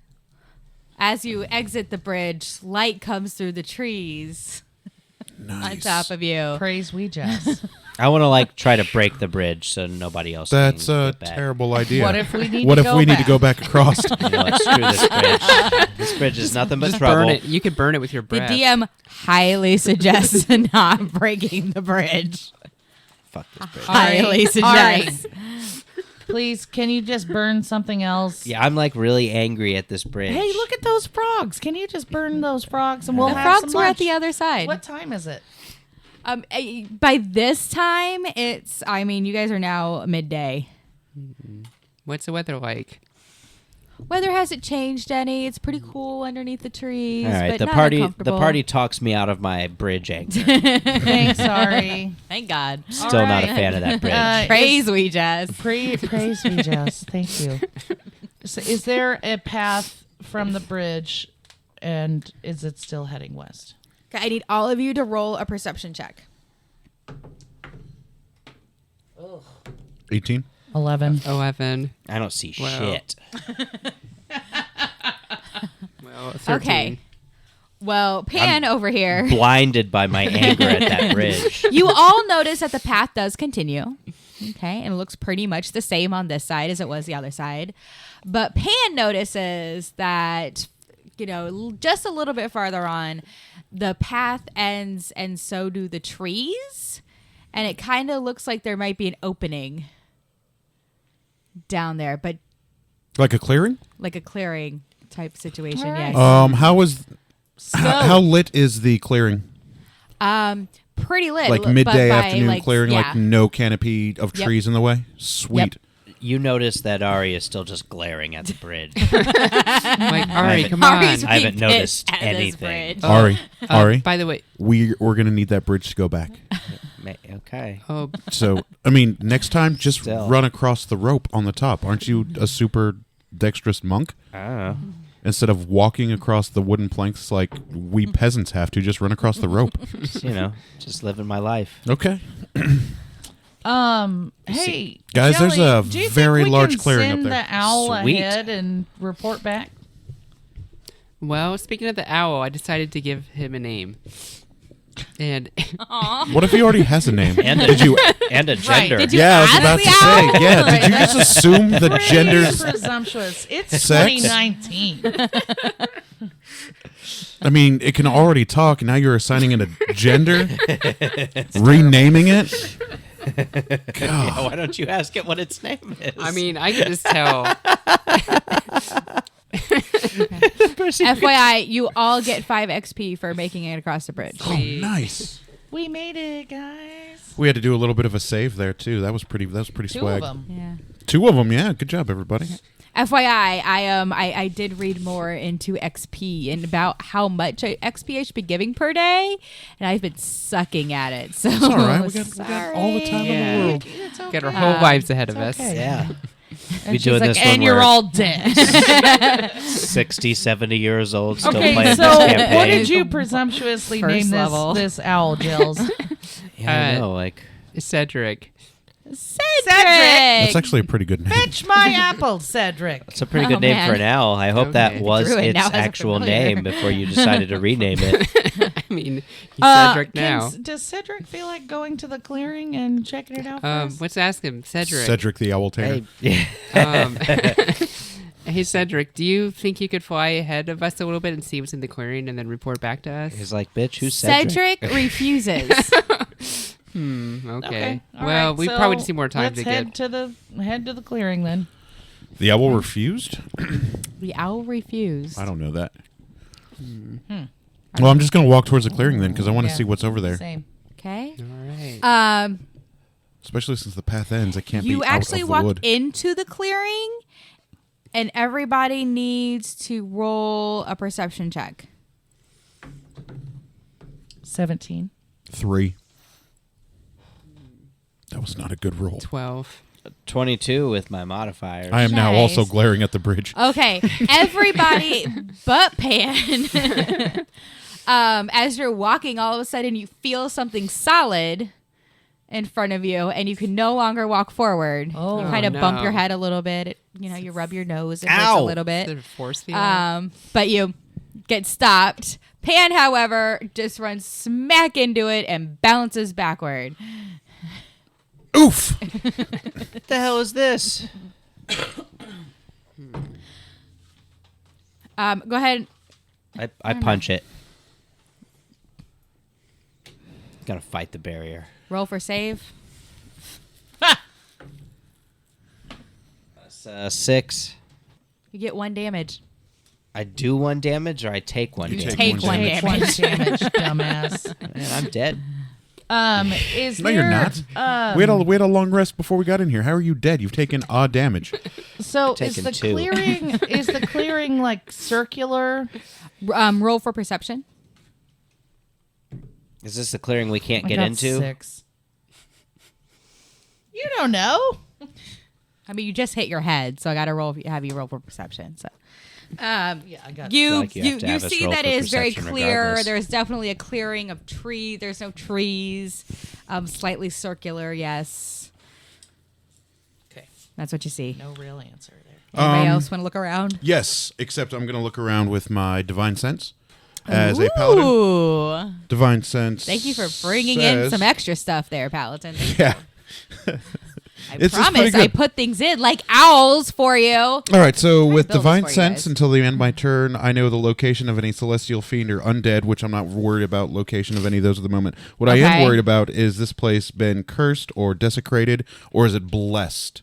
as you exit the bridge, light comes through the trees on Nice. top of you. Praise we just. I want to try to break the bridge so nobody else That's can a get back. terrible idea. What if we need What to if go we need back? to go back across? You know what, screw this bridge. This bridge is nothing but Just trouble. burn it. You could burn it with your The breath. DM highly suggests not breaking the bridge. Fuck this bridge. Highly suggests. Please, can you just burn something else? Yeah, I'm like really angry at this bridge. Hey, look at those frogs. Can you just burn those frogs and we'll The have frogs some were at lunch? the other side. What time is it? By this time, you guys are now midday. What's the weather like? Weather hasn't changed any. It's pretty cool underneath the trees. All right, but the not party uncomfortable. talks me out of my bridge anger. Thanks, sorry. Thank God. Still All not a right. fan of that bridge. Praise we just. Praise we just. Thank you. So is there a path from the bridge, and is it still heading west? Okay, I need all of you to roll a perception check. 18? 11. 11. I don't see Wow. shit. Well, 13. Okay. Well, Pan over here. Blinded by my anger at that bridge. You all notice that the path does continue. Okay, and it looks pretty much the same on this side as it was the other side. But Pan notices that, just a little bit farther on, the path ends and so do the trees. And it kind of looks like there might be an opening down there, but Like a clearing? like a clearing type situation, All right. yes. How lit is the clearing? Pretty lit. Like but midday by, afternoon clearing, yeah. like no canopy of Yep. trees in the way? Sweet. You notice that Ari is still just glaring at the bridge. I'm like, Ari, come on. Ari's I haven't being noticed pissed at this anything. bridge. Ari, By the way, we're going to need that bridge to go back. Okay. oh, So, next time, just Still. run across the rope on the top. Aren't you a super dexterous monk? I don't know. Instead of walking across the wooden planks like we peasants have to, just run across the rope. Just living my life. Okay. Hey, Guys, there's Jelly, a do you think very we large can clearing send up there. the owl Sweet. ahead and report back? well, speaking of the owl, I decided to give him a name. And What if he already has a name? And a, Did you? and a gender. Did you Yeah, I was ask about the to say. owl? Yeah, did you just assume the Pretty genders? presumptuous. It's Sex? 2019. It can already talk. Now you're assigning it a gender, renaming it. Yeah, why don't you ask it what its name is? I can just tell. FYI, you all get 5 XP for making it across the bridge. Oh, nice. We made it, guys. We had to do a little bit of a save there too. That was pretty. That was pretty Two swag. of them. Yeah. 2 of them. Yeah. Good job, everybody. FYI, I did read more into XP and about how much XP I should be giving per day, and I've been sucking at it. So It's all right. We got all the time in Yeah. the world. It's okay. Got our whole lives ahead of us. okay. yeah. And We she's doing like, this when and you're we're all dead. 60, 70 years old, still Okay, playing so this what campaign. did you presumptuously First name level. this owl, Jills? Yeah, I know, Cedric. Cedric. That's actually a pretty good name. Fetch my apple, Cedric. it's a pretty Oh, good name man. for an owl. I hope that Okay. was Druid now its has a actual familiar. name before you decided to rename it. He's Cedric now. Does Cedric feel like going to the clearing and checking it out for us? Let's ask him. Cedric. Cedric the Owl Tamer. Hey, Hey, Cedric, do you think you could fly ahead of us a little bit and see what's in the clearing and then report back to us? he's like, bitch, who's Cedric? Cedric refuses. Okay. all Well, right, we so probably just need more time let's to head get. to the clearing then. The owl refused? The owl refused. I don't know that. Well, I'm just going to walk towards the clearing then because I want to Yeah. see what's over there. Same. Okay. All right. Especially since the path ends. I can't You be actually out of the walk wood. into the clearing, and everybody needs to roll a perception check. 17. 3. That was not a good roll. 12. 22 with my modifiers. I am now Nice. also glaring at the bridge. Okay, everybody but Pan. As you're walking, all of a sudden you feel something solid in front of you, and you can no longer walk forward. Oh. You kind of no. bump your head a little bit. You rub your nose. It hurts a Ow. little Is it bit. a force field? But you get stopped. Pan, however, just runs smack into it and bounces backward. Oof! What the hell is this? Go ahead. I punch it. Gotta fight the barrier. Roll for save. That's 6. You get 1 damage. I do 1 damage or I take 1 You damage? take one one damage. damage. One damage, dumbass. Man, I'm dead. Is No, there, you're not. We had a long rest before we got in here. How are you dead? You've taken odd damage. So is Taken the 2. clearing like circular? Roll for perception. Is this the clearing we can't I get got into? 6. You don't know. I mean, you just hit your head, so I got to have you roll for perception. So, Yeah, I got. you feel like you have to you have us see roll that for it is very perception clear. regardless. There's definitely a clearing of tree. There's no trees. Slightly circular. Yes, Okay, that's what you see. no real answer there. Anybody else want to look around? Yes, except I'm going to look around with my divine sense as a paladin. Ooh. Divine sense. Thank you for bringing in says- some extra stuff there, Paladin. Thank Yeah. you. I It's just promise pretty I good. put things in like owls for you. All right, so with build this divine for you sense, guys. until the end of my turn, I know the location of any celestial fiend or undead, which I'm not worried about location of any of those at the moment. What I am Okay. worried about is this place been cursed or desecrated, or is it blessed?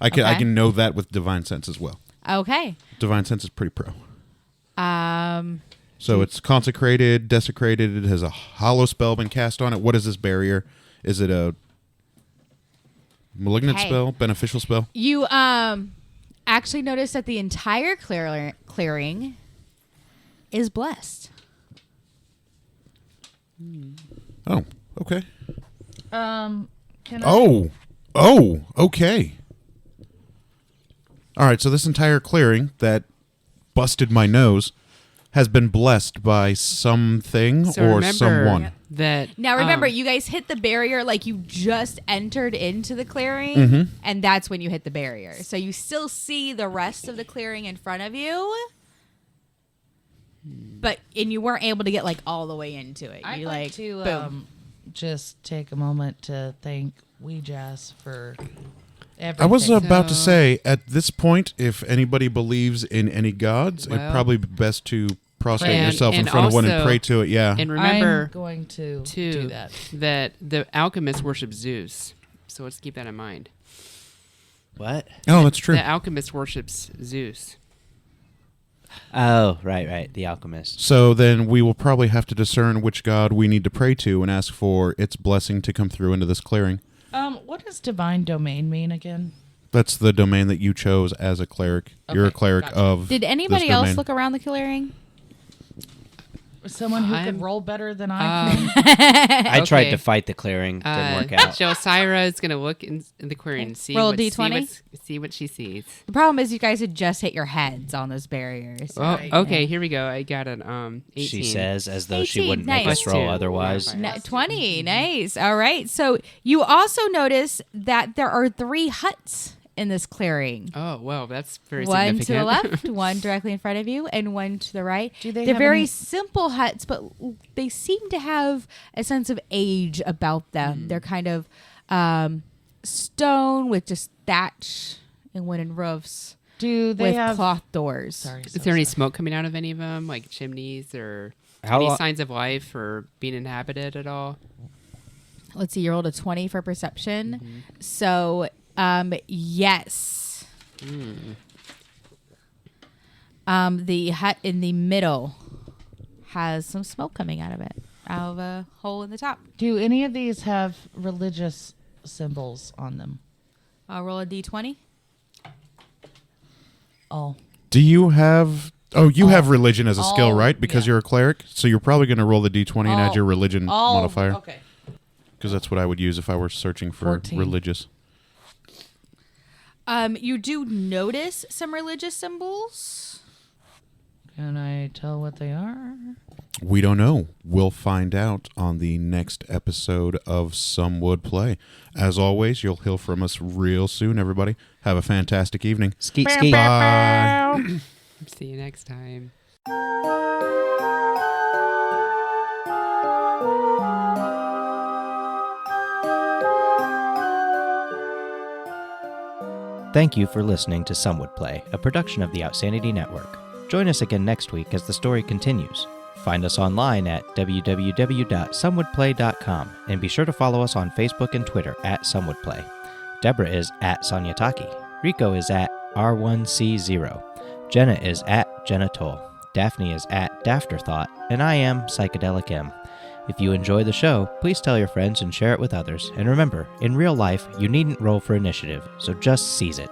I Okay. can know that with divine sense as well. Okay. Divine sense is pretty pro. Um. So it's consecrated, desecrated. It has a hollow spell been cast on it. What is this barrier? Is it a malignant Okay. spell, beneficial spell? You actually notice that the entire clearing is blessed. Oh, okay. Can Oh, okay. All right, so this entire clearing that busted my nose has been blessed by something So or remember someone. that. Now remember, you guys hit the barrier like you just entered into the clearing, Mm-hmm. and that's when you hit the barrier. So you still see the rest of the clearing in front of you, and you weren't able to get like all the way into it. I'd You like to boom. just take a moment to thank Weejas for everything. I was about to So- say, at this point, if anybody believes in any gods, it'd Well- probably be best to prostrate And- yourself in and front of one and also- pray to it. Yeah. And remember, I'm going to too, do that. that the alchemists worship Zeus. So let's keep that in mind. What? Oh, that's true. The alchemist worships Zeus. Oh, right. The alchemist. So then we will probably have to discern which god we need to pray to and ask for its blessing to come through into this clearing. What does divine domain mean again? That's the domain that you chose as a cleric. You're a Okay, cleric gotcha. of. Did anybody this else domain. look around the clearing? Someone who I'm- could roll better than I can. I tried Okay. to fight the clearing. Didn't work out. Josira is going to look in the query and see Roll a what, D20. see what she sees. The problem is you guys had just hit your heads on those barriers. Oh, okay, here we go. I got an 18. She says as though 18, she wouldn't make nice. us roll Plus 2. otherwise. Yeah. 20. Nice. All right. So you also notice that there are 3 huts in this clearing. Oh, well, that's very One to significant. the left, one directly in front of you, and one to the right. Do they They're have very any- simple huts, but they seem to have a sense of age about them. They're kind of stone with just thatch and wooden roofs Do they with have cloth doors. Sorry, Is there any smoke coming out of any of them, like chimneys or How any lo- signs of life or being inhabited at all? Let's see, you rolled a 20 for perception. So, yes. The hut in the middle has some smoke coming out of it, out of a hole in the top. Do any of these have religious symbols on them? I'll roll a d20. Oh, Do you have? Oh, you have religion as a skill, all- right? Because yeah. you're a cleric, so you're probably going to roll the d20 and add All- your religion modifier. Okay. Because that's what I would use if I were searching for 14. religious. You do notice some religious symbols. Can I tell what they are? We don't know. We'll find out on the next episode of Some Would Play. As always, you'll hear from us real soon, everybody. Have a fantastic evening. Skeet, skeet. Bye. See you next time. Thank you for listening to Some Would Play, a production of the Outsanity Network. Join us again next week as the story continues. Find us online at www.somewouldplay.com and be sure to follow us on Facebook and Twitter at SomeWouldPlay. Deborah is at Sonyataki. Rico is at R1C0. Jenna is at Jenna Toll. Daphne is at Dafterthought. And I am Psychedelic M. If you enjoy the show, please tell your friends and share it with others. And remember, in real life, you needn't roll for initiative, so just seize it.